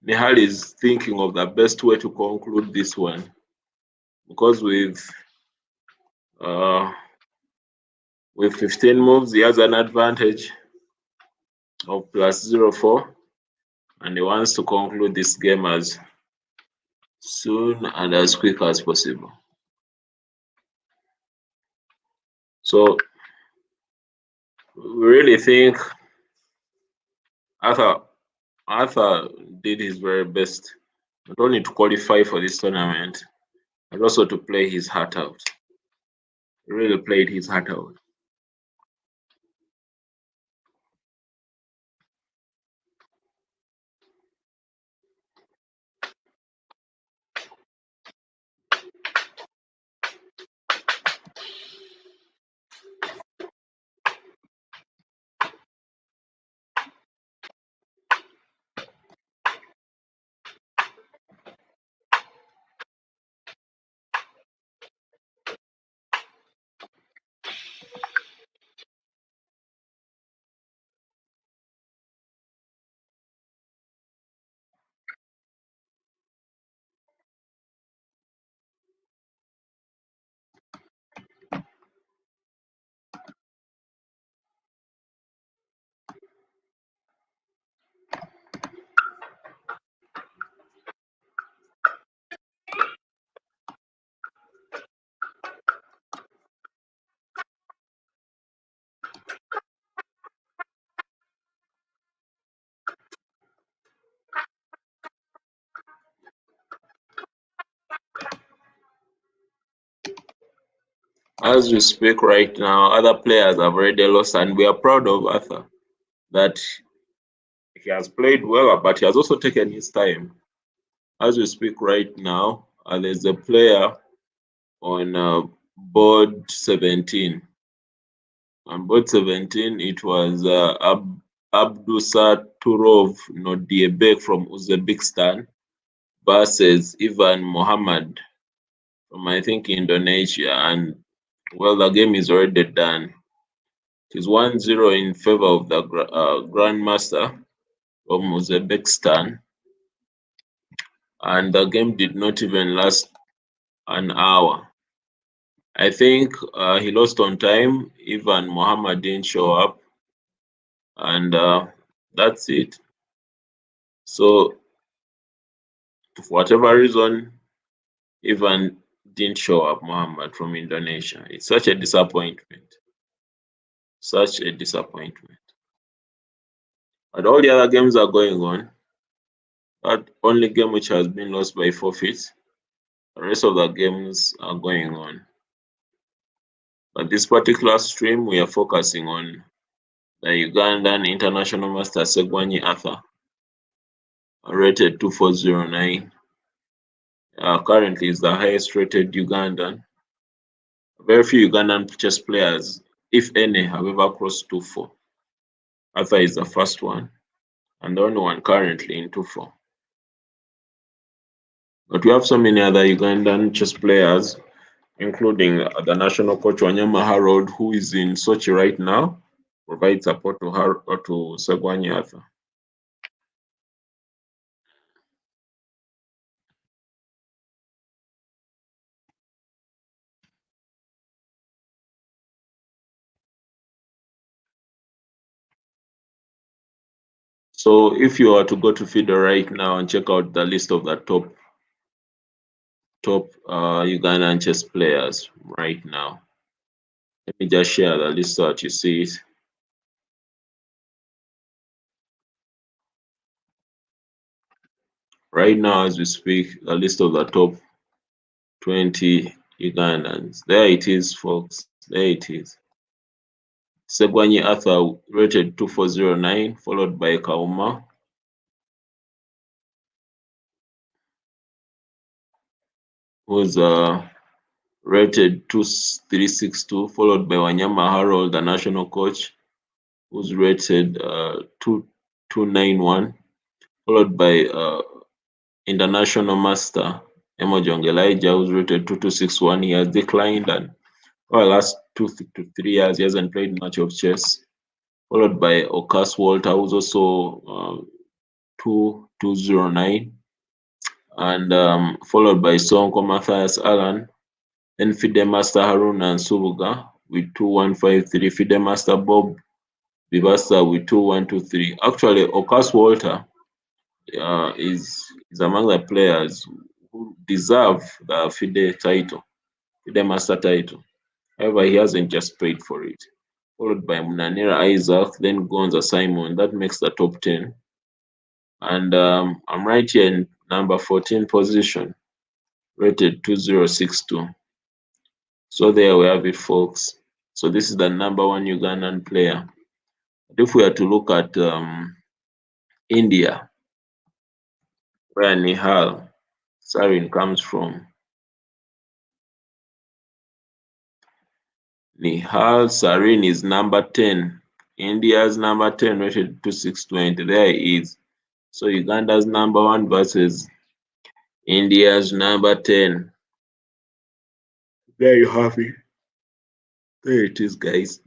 Nihal is thinking of the best way to conclude this one, because with 15 moves, he has an advantage of +0.4, and he wants to conclude this game as soon and as quick as possible. So we really think Arthur did his very best, not only to qualify for this tournament, but also to play his heart out. He really played his heart out. As we speak right now, other players have already lost, and we are proud of Arthur that he has played well, but he has also taken his time. As we speak right now, there's a player on board 17. On board 17, it was Abdusaturov Nodiebek from Uzbekistan versus Ivan Mohammed from, I think, Indonesia. And, well, the game is already done. It is 1-0 in favor of the Grandmaster from Uzbekistan. And the game did not even last an hour. I think he lost on time. Ivan Mohammed didn't show up. And that's it. So, for whatever reason, Ivan didn't show up, Mohammed from Indonesia. It's such a disappointment. Such a disappointment. But all the other games are going on. That only game which has been lost by forfeit, the rest of the games are going on. But this particular stream, we are focusing on the Ugandan International Master Segwanyi Arthur, rated 2409. Currently is the highest rated Ugandan. Very few Ugandan chess players, if any, have ever crossed 2-4. Arthur is the first one, and the only one currently in 2-4. But we have so many other Ugandan chess players, including the national coach Wanyama Harold, who is in Sochi right now, provides support to her or to Segwanyi Arthur. So if you are to go to FIDE right now and check out the list of the top Ugandan chess players right now, let me just share the list so that you see it. Right now, as we speak, the list of the top 20 Ugandans. There it is, folks. There it is. Segwanyi Arthur rated 2409, followed by Kauma. Who's rated 2362, followed by Wanyama Harold, the national coach, who's rated 2291, followed by international master Emojong Elijah, who's rated 2261. He has declined, and for the last 2 to 3 years, he hasn't played much of chess. Followed by Okas Walter, who's also 2209, and followed by Sonko Matthias Alan, then FIDE Master Haruna and Subuga with 2153, FIDE Master Bob Vivasta with 2123. Actually, Okas Walter is among the players who deserve the FIDE title, FIDE Master title. However, he hasn't just paid for it. Followed by Munanira Isaac, then Gonza Simon. That makes the top 10. And I'm right here in number 14 position, rated 2062. So there we have it, folks. So this is the number one Ugandan player. But if we are to look at India, where Nihal Sarin comes from, Nihal Sarin is number 10. India's number 10, rated 2620. There he is. So Uganda's number 1 versus India's number 10. There you have it. There it is, guys.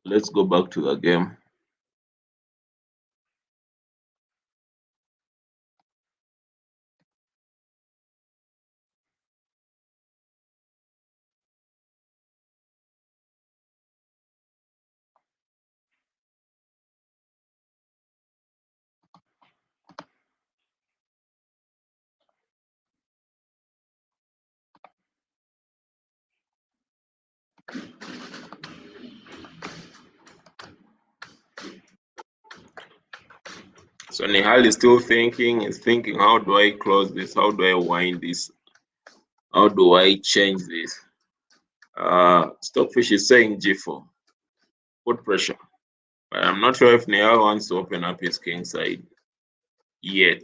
Let's go back to the game. So Nihal is still thinking, how do I close this? How do I wind this? How do I change this? Stockfish is saying G4. Put pressure. But I'm not sure if Nihal wants to open up his king side yet.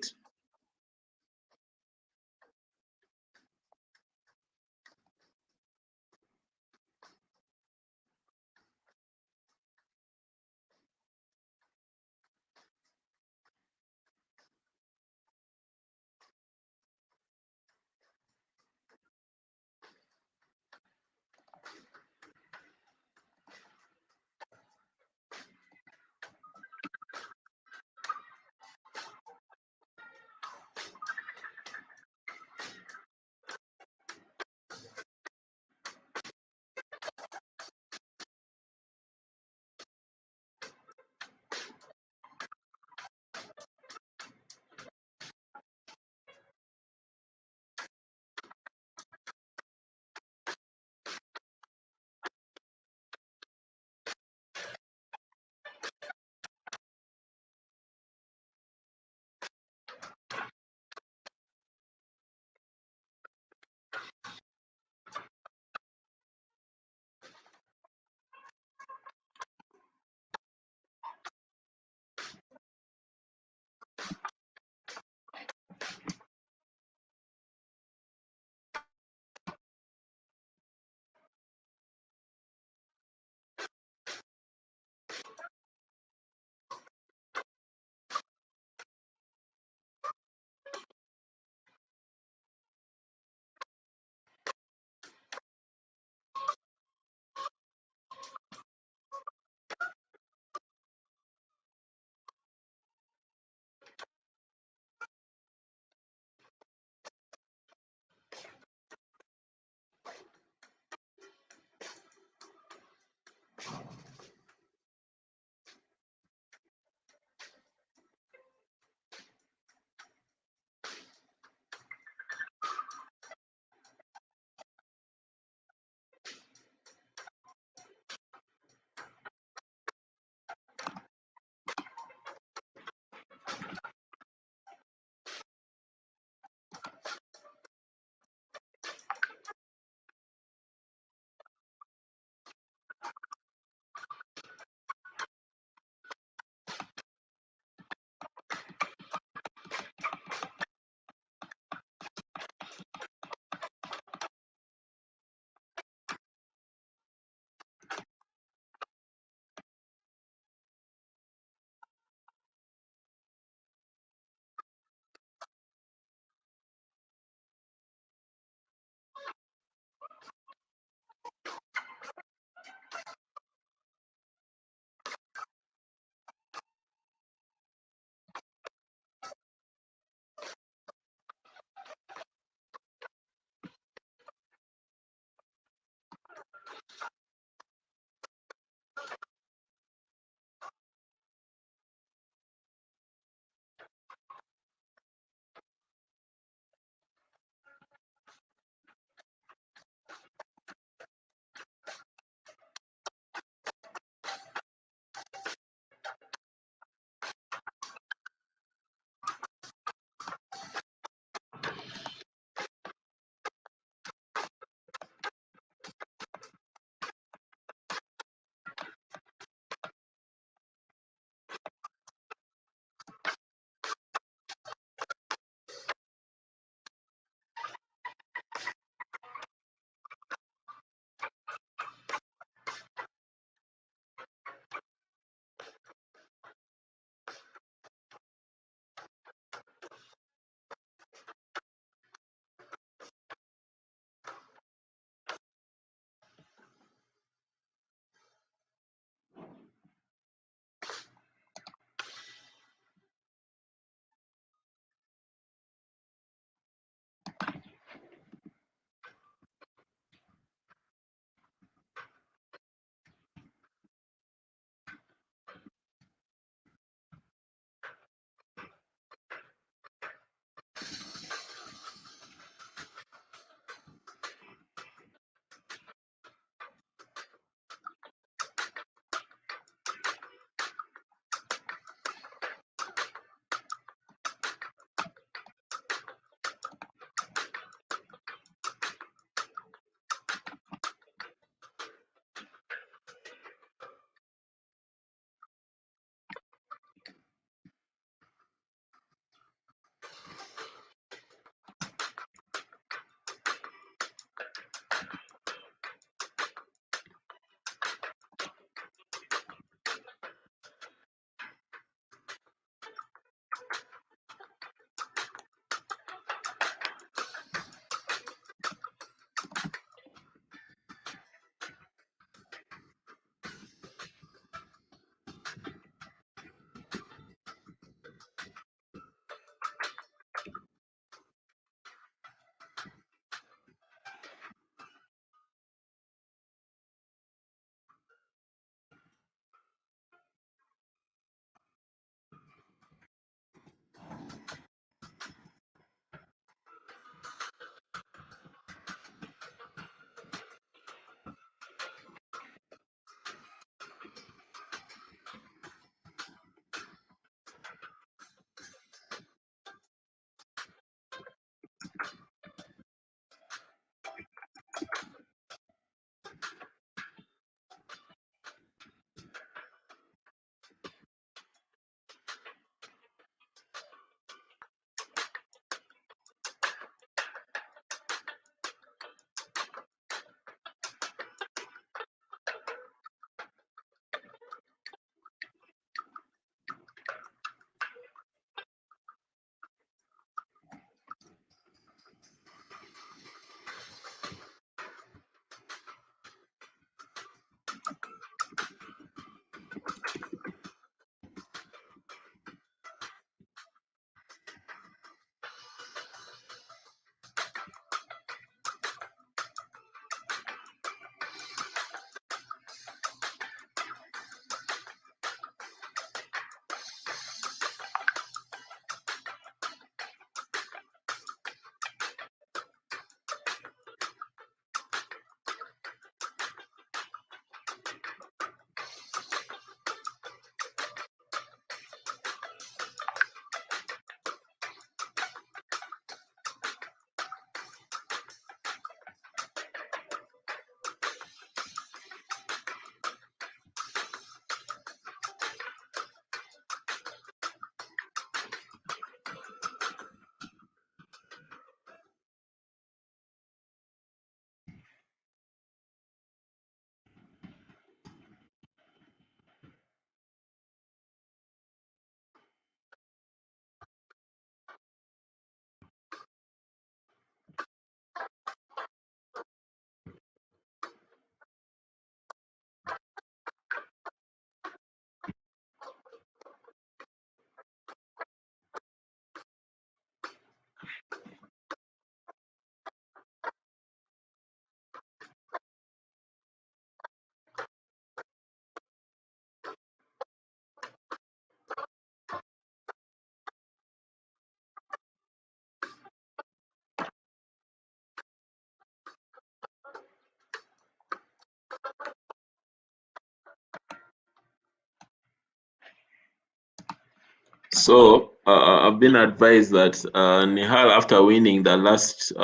So I've been advised that Nihal, after winning the last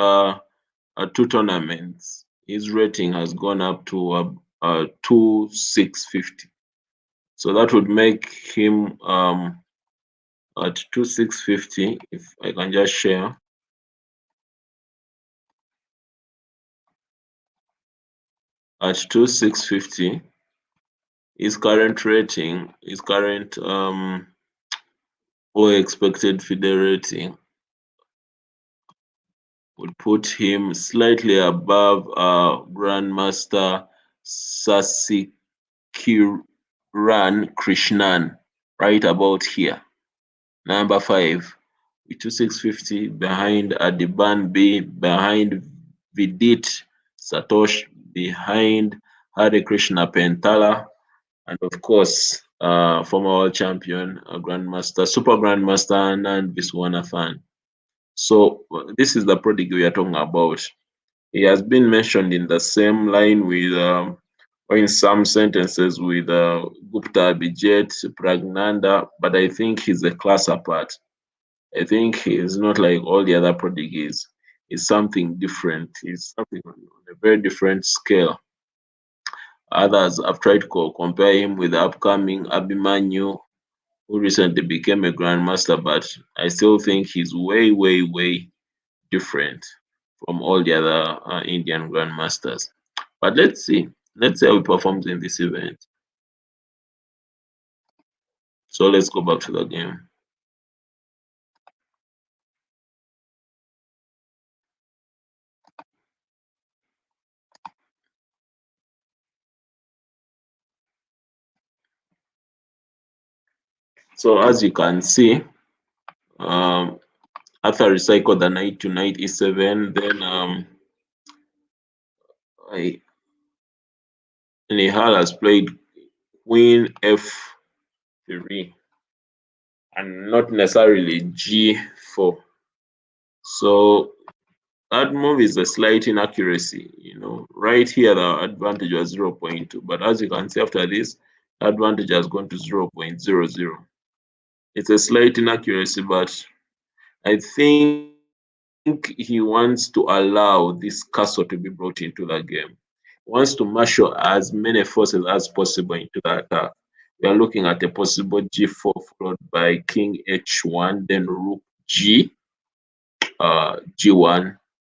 two tournaments, his rating has gone up to 2,650. So that would make him at 2,650. If I can just share, at 2,650, his current rating, his current or expected FIDE rating would put him slightly above Grandmaster Sasikiran Krishnan, right about here. Number 5, with 2,650, behind Adiban B, behind Vidit Satosh, behind Hare Krishna Pentala, and of course, former world champion, Grandmaster, Super Grandmaster Anand Viswanathan. So this is the prodigy we are talking about. He has been mentioned in the same line with, or in some sentences with Gupta Abhijet, Pragnanda, but I think he's a class apart. I think he's not like all the other prodigies. He's something different. He's something on a very different scale. Others have tried to compare him with the upcoming Abhimanyu, who recently became a grandmaster, but I still think he's way, way, way different from all the other Indian grandmasters. But let's see. Let's see how he performs in this event. So let's go back to the game. So as you can see, Arthur recycled the knight to knight e7. Then Nihal has played queen f3 and not necessarily g4. So that move is a slight inaccuracy. Right here the advantage was 0.2, but as you can see after this, the advantage has gone to 0.00. It's a slight inaccuracy, but I think he wants to allow this castle to be brought into the game. He wants to marshal as many forces as possible into the attack. We are looking at a possible g4 followed by king h1, then rook g1,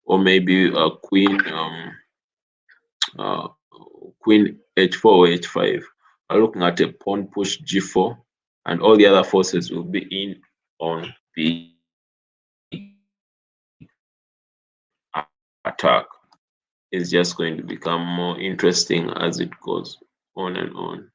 or maybe uh, queen h4 or h5. We're looking at a pawn push g4, and all the other forces will be in on the attack. It's just going to become more interesting as it goes on and on.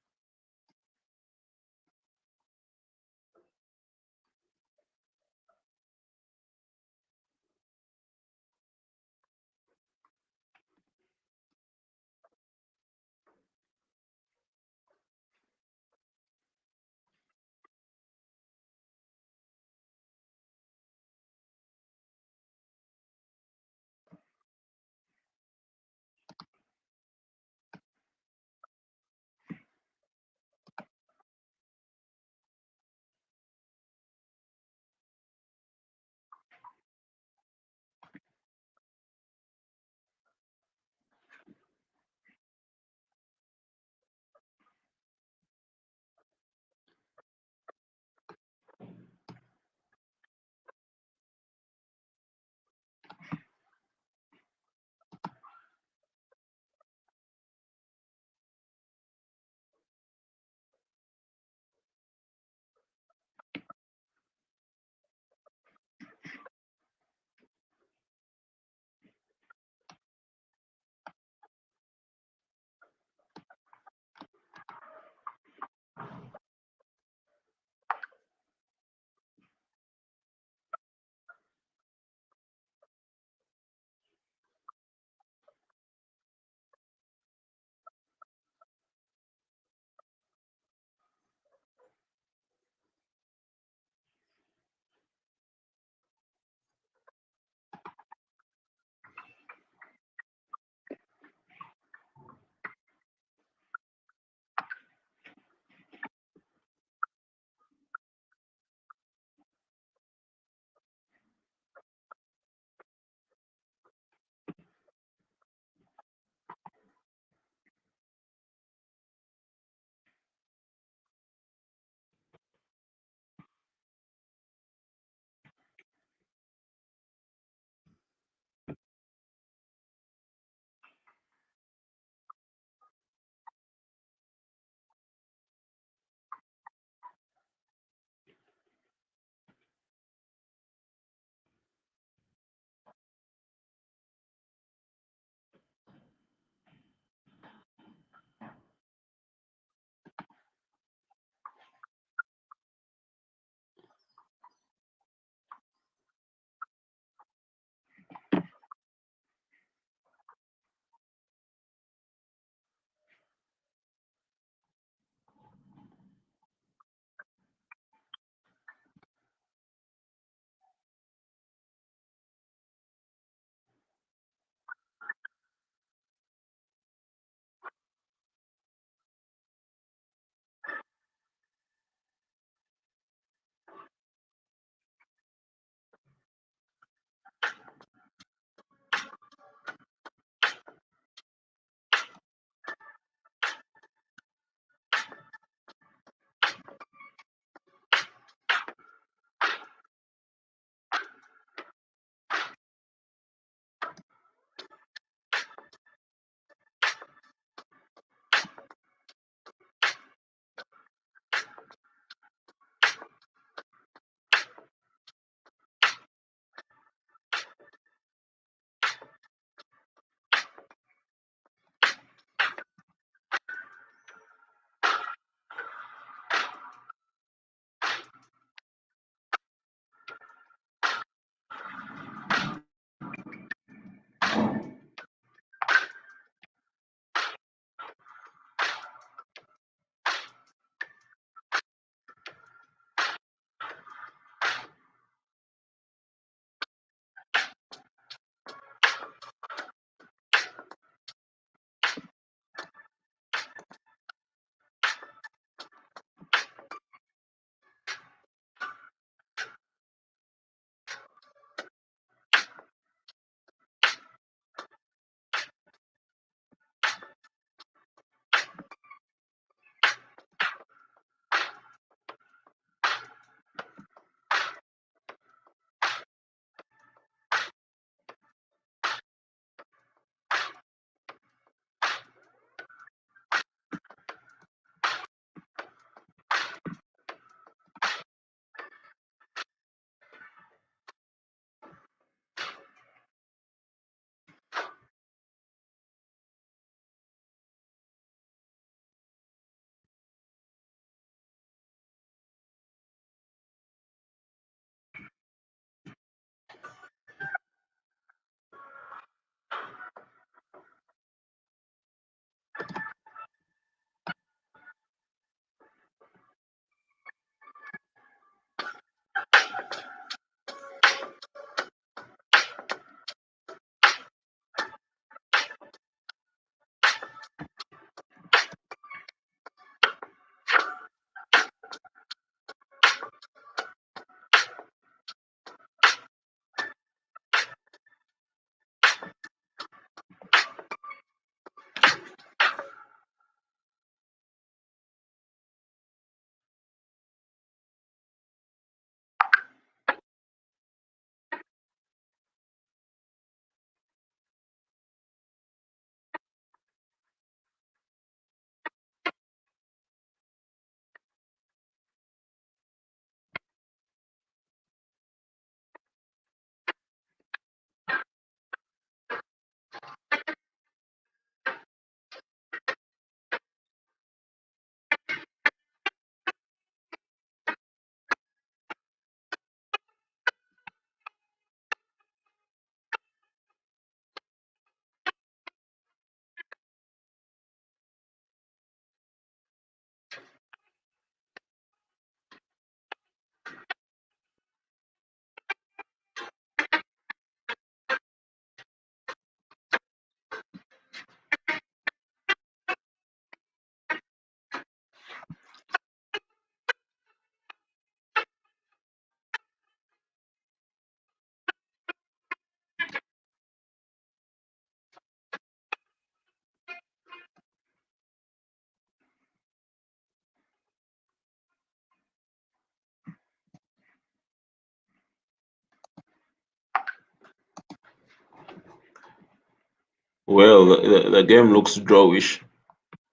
Well, the game looks drawish,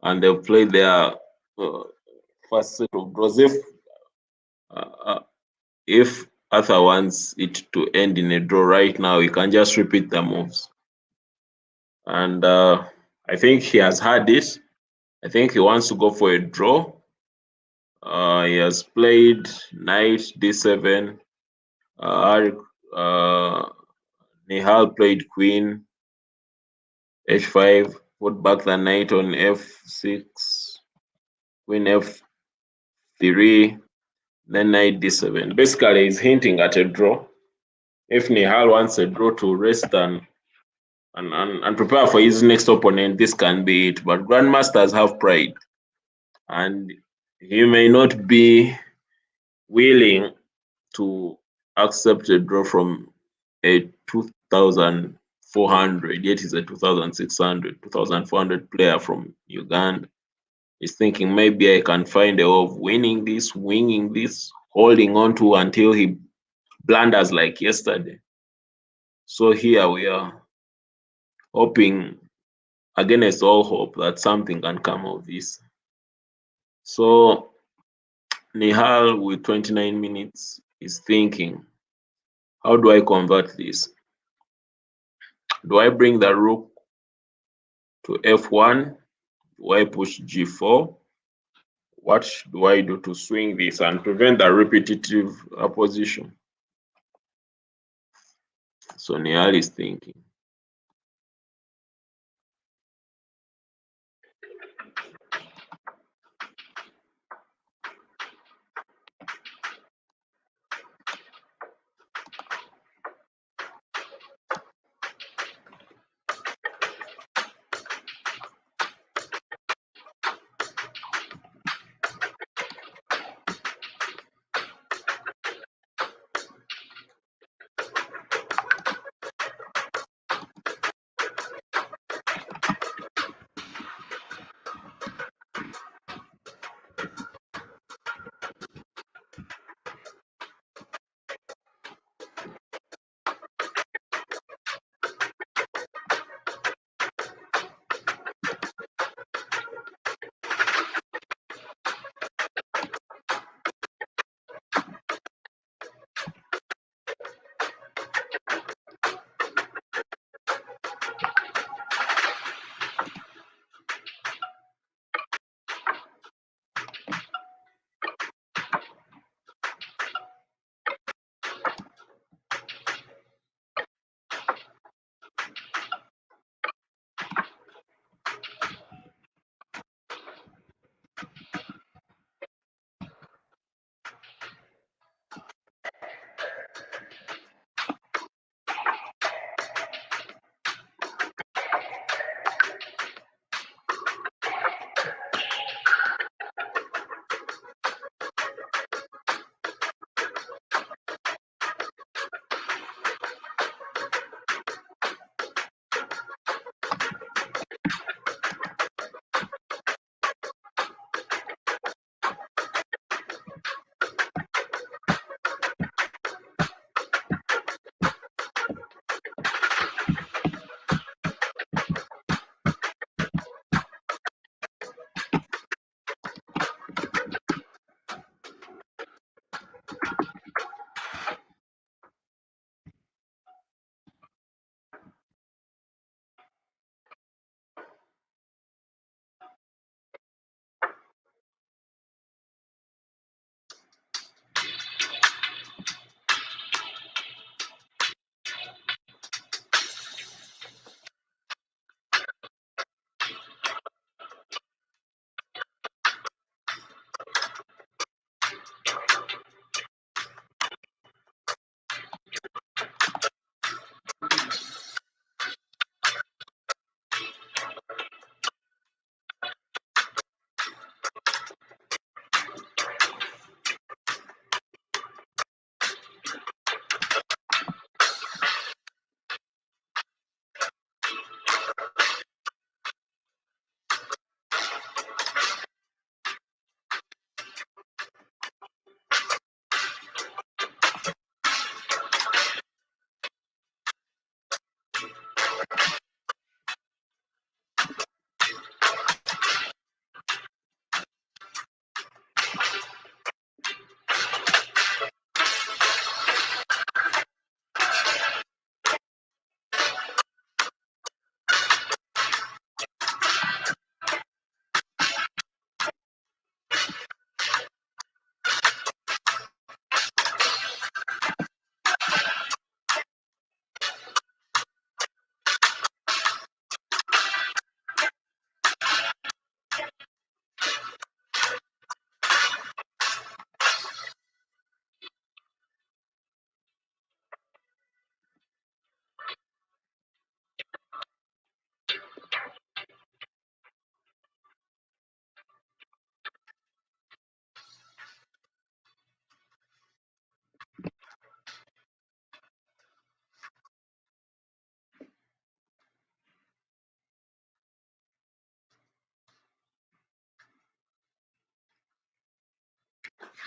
and they've played their uh, first set of draws. Uh, uh, if Arthur wants it to end in a draw right now, he can just repeat the moves. And I think he has had it. I think he wants to go for a draw. He has played knight d7. Uh, Nihal played queen h5, put back the knight on f6, queen f3, then knight d7. Basically, he's hinting at a draw. If Nihal wants a draw to rest and prepare for his next opponent, this can be it. But grandmasters have pride, and he may not be willing to accept a draw from a 2,400, yet he's a 2,600, 2,400 player from Uganda. He's thinking maybe I can find a way of winning this, winging this, holding on to until he blunders like yesterday. So here we are, hoping against all hope that something can come of this. So Nihal with 29 minutes is thinking, how do I convert this? Do I bring the rook to f1? Do I push g4? What do I do to swing this and prevent the repetitive opposition? So Nihal is thinking.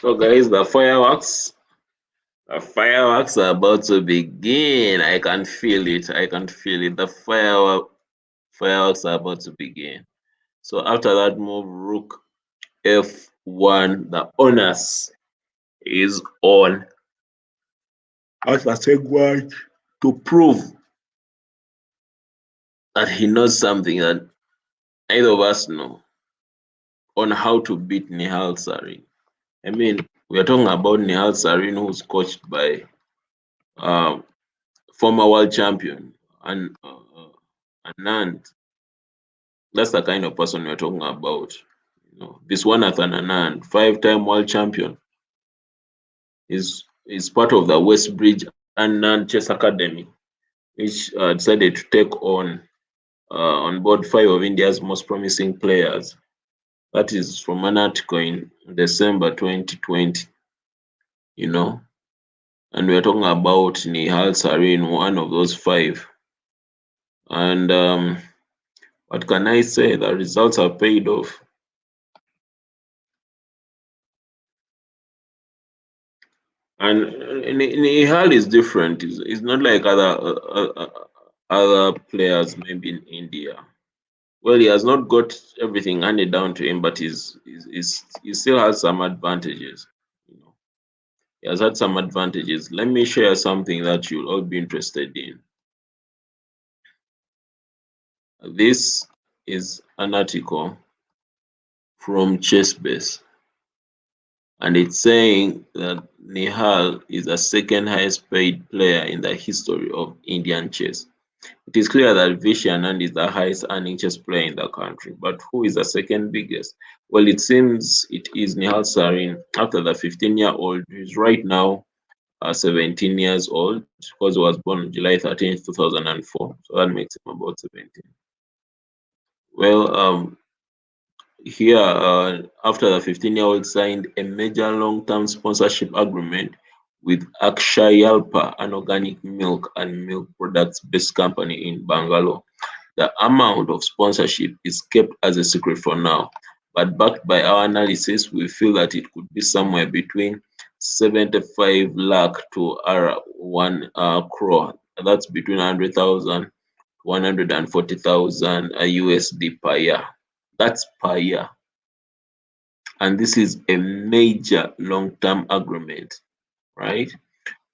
So, guys, the fireworks are about to begin. I can feel it. I can feel it. The fireworks are about to begin. So after that move, Rook F1, the onus is on Arthur Segwaj to prove that he knows something that neither of us know on how to beat Nihal Sarin. I mean, we are talking about Nihal Sarin, who's coached by um, former world champion and Anand. That's the kind of person we're talking about. Viswanathan Anand, five-time world champion, is part of the Westbridge Anand Chess Academy, which decided to take on board five of India's most promising players. That is from an article in December 2020. You know, and we're talking about Nihal Sarin, one of those five. And what can I say? The results are paid off. And Nihal is different. It's not like other players maybe in India. Well, he has not got everything handed down to him, but he still has some advantages. You know, he has had some advantages. Let me share something that you'll all be interested in. This is an article from ChessBase, and it's saying that Nihal is the second highest paid player in the history of Indian chess. It is clear that Vishy Anand is the highest earning chess player in the country, but who is the second biggest? Well, it seems it is Nihal Sarin, after the 15-year-old who is right now 17 years old, because he was born on July 13th, 2004. So that makes him about 17. Well, here, after the 15-year-old signed a major long-term sponsorship agreement with Akshayalpa, an organic milk and milk products based company in Bangalore. The amount of sponsorship is kept as a secret for now, but backed by our analysis, we feel that it could be somewhere between 75 lakh to 1 crore. That's between 100,000 to 140,000 USD per year. That's per year. And this is a major long-term agreement, right?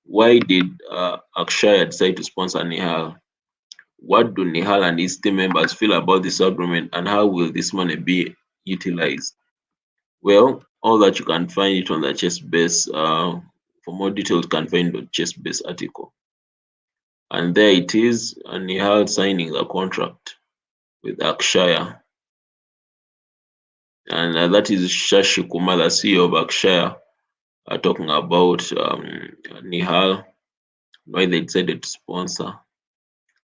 Why did Akshaya decide to sponsor Nihal? What do Nihal and his team members feel about this agreement, and how will this money be utilized? Well, all that you can find it on the ChessBase. For more details, you can find the ChessBase article. And there it is, Nihal signing the contract with Akshaya. And that is Shashi Kumar, the CEO of Akshaya, talking about Nihal, why they decided to sponsor.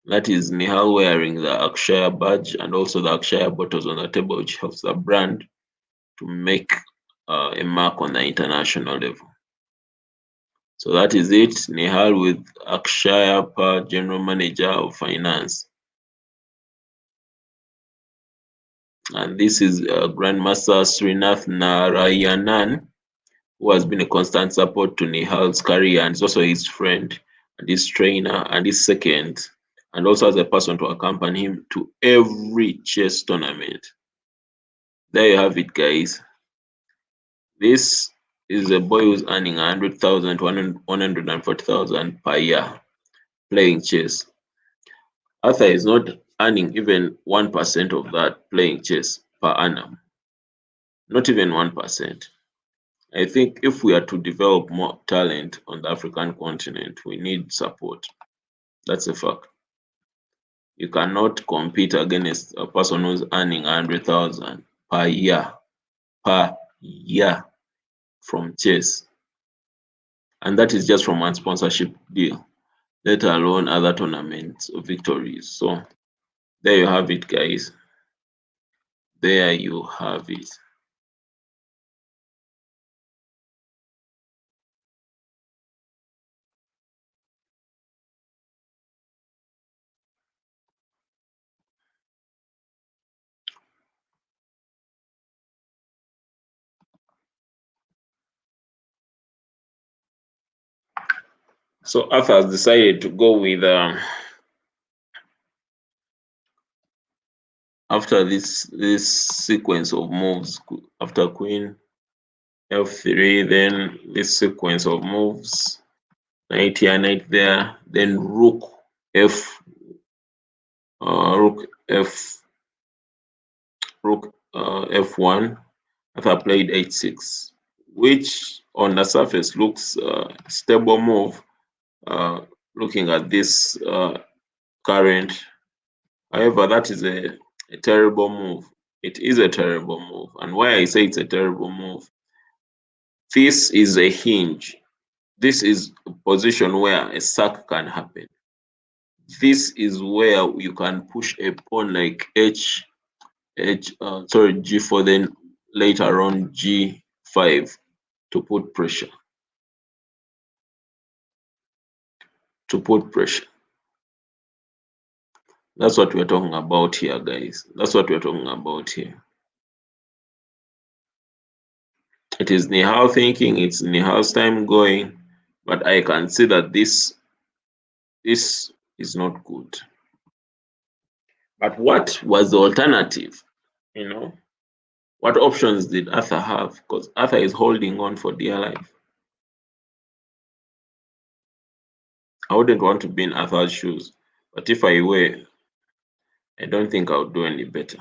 That is Nihal wearing the Akshaya badge and also the Akshaya bottles on the table, which helps the brand to make a mark on the international level. So that is it. Nihal with Akshaya Pa, General Manager of Finance. And this is Grandmaster Srinath Narayanan, who has been a constant support to Nihal's career and is also his friend and his trainer and his second, and also as a person to accompany him to every chess tournament. There you have it, guys. This is a boy who's earning 100,000 to 140,000 per year playing chess. Arthur is not earning even 1% of that playing chess per annum. Not even 1%. I think if we are to develop more talent on the African continent, we need support. That's a fact. You cannot compete against a person who's earning 100,000 per year from chess. And that is just from one sponsorship deal, let alone other tournaments or victories. So there you have it, guys. There you have it. So Arthur has decided to go with after this sequence of moves, after queen f3, then this sequence of moves, knight here, knight there, then rook f, rook f, rook f1. Arthur played h6, which on the surface looks stable move. Looking at this current, however, that is a terrible move. It is a terrible move, and why I say it's a terrible move, this is a hinge. This is a position where a sack can happen. This is where you can push a pawn like g4, then later on g5 to put pressure. To put pressure. That's what we're talking about here, guys. That's what we're talking about here. It is Nihal thinking, it's Nihal's time going, but I can see that this is not good. But what was the alternative? You know, what options did Arthur have? Because Arthur is holding on for dear life. I wouldn't want to be in Arthur's shoes, but if I were, I don't think I would do any better.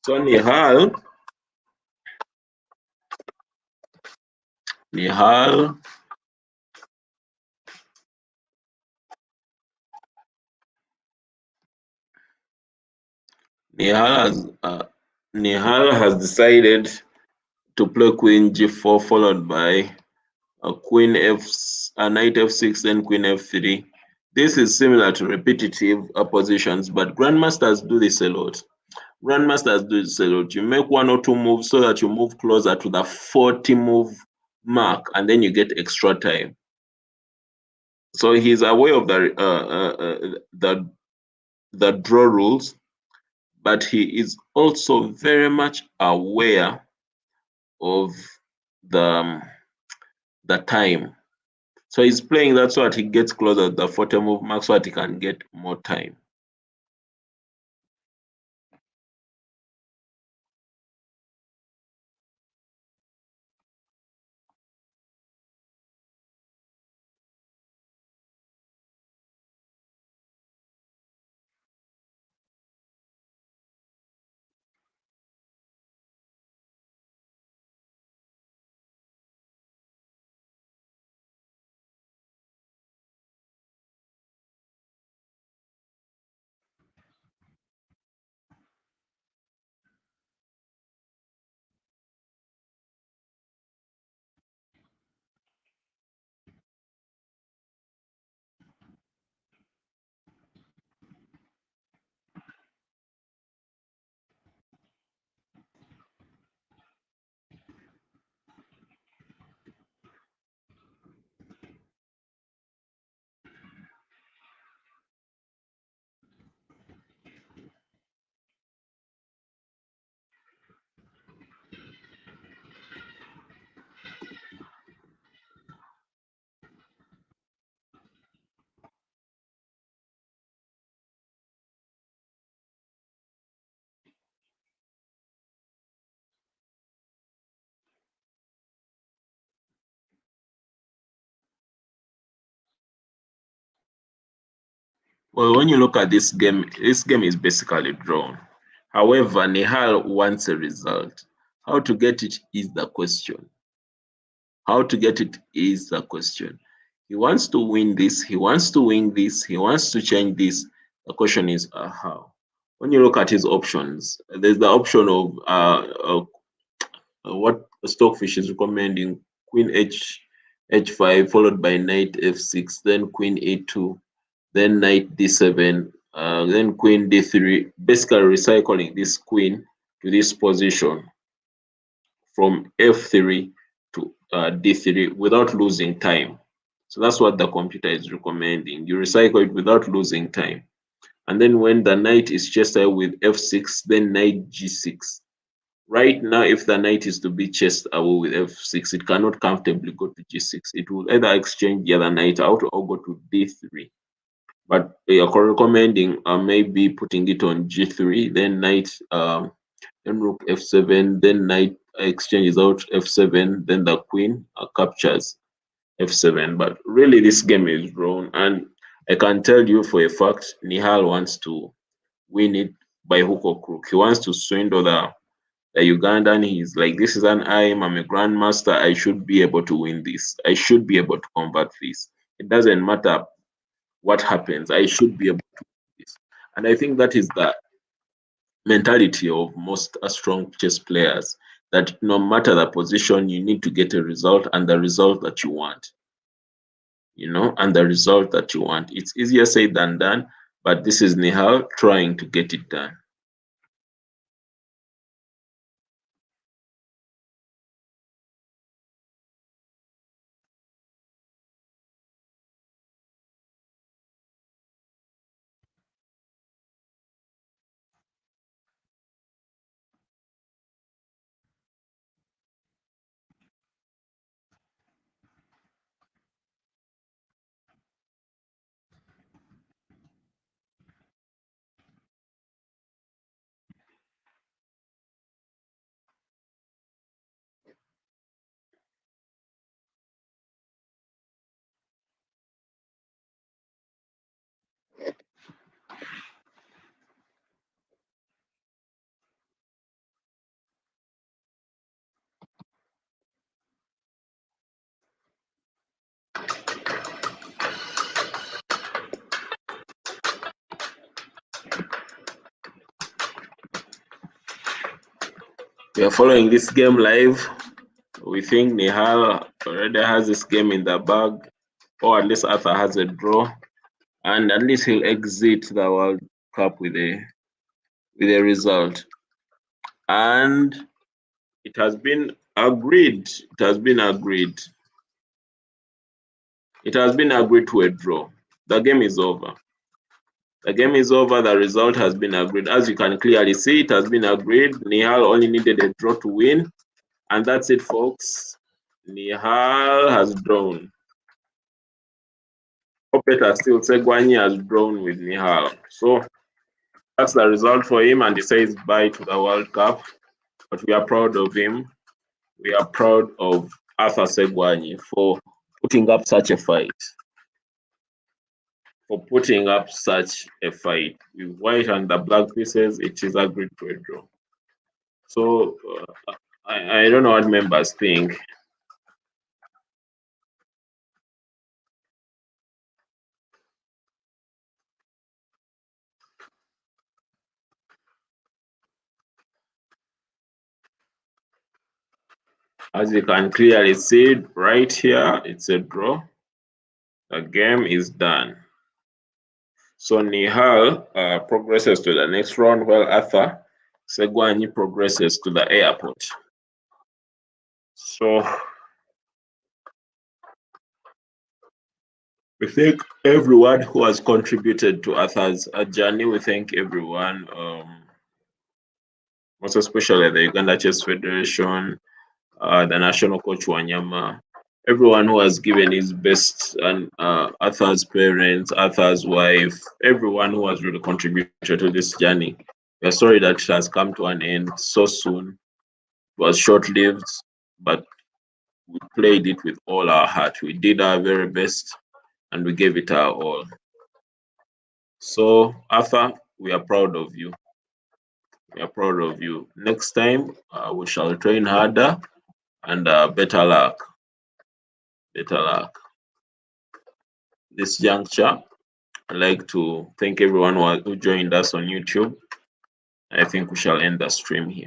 So Nihal Nihal has Nihal has decided to play Queen G4 followed by Knight F6, then Queen F3. This is similar to repetitive positions, but grandmasters do this a lot. Grandmasters do this a lot. You make one or two moves so that you move closer to the 40 move mark, and then you get extra time. So he's aware of the draw rules, but he is also very much aware of the the time. So he's playing that so that he gets closer to the 40 move mark so that he can get more time. Well, when you look at this game is basically drawn. However, Nihal wants a result. How to get it is the question. How to get it is the question. He wants to win this, he wants to win this, he wants to change this. The question is how. When you look at his options, there's the option of what Stockfish is recommending: Queen H5 followed by Knight F6, then Queen A2, then Knight D7, then Queen D3. Basically, recycling this queen to this position from F3 to D3 without losing time. So that's what the computer is recommending. You recycle it without losing time. And then when the knight is chased away with F6, then Knight G6. Right now, if the knight is to be chased away with F6, it cannot comfortably go to G6. It will either exchange the other knight out or go to D3. But they are recommending maybe putting it on G3, then knight, then rook F7, then knight exchanges out F7, then the queen captures F7. But really, this game is drawn, and I can tell you for a fact, Nihal wants to win it by hook or crook. He wants to swindle the Ugandan. He's like, this is an I'm a grandmaster. I should be able to win this. I should be able to convert this. It doesn't matter what happens. I should be able to do this. And I think that is the mentality of most strong chess players, that no matter the position, you need to get a result, and the result that you want, and the result that you want. It's easier said than done, but this is Nihal trying to get it done. We are following this game live. We think Nihal already has this game in the bag, or at least Arthur has a draw, and at least he'll exit the World Cup with a result. And it has been agreed. It has been agreed. It has been agreed to a draw. The game is over. The game is over. The result has been agreed. As you can clearly see, it has been agreed. Nihal only needed a draw to win. And that's it, folks. Nihal has drawn. Or better still, Segwani has drawn with Nihal. So that's the result for him. And he says bye to the World Cup. But we are proud of him. We are proud of Arthur Segwani for putting up such a fight. For putting up such a fight. With white and the black pieces, it is agreed to a draw. So I don't know what members think. As you can clearly see right here, it's a draw. The game is done. So Nihal progresses to the next round, while Arthur Segwani progresses to the airport. So we thank everyone who has contributed to Arthur's journey. We thank everyone, most especially the Uganda Chess Federation, the national coach Wanyama, everyone who has given his best, and Arthur's parents, Arthur's wife, everyone who has really contributed to this journey. We are sorry that it has come to an end so soon. It was short-lived, but we played it with all our heart. We did our very best, and we gave it our all. So, Arthur, we are proud of you. We are proud of you. Next time, we shall train harder, and better luck. Better luck. This juncture, I'd like to thank everyone who joined us on YouTube. I think we shall end the stream here.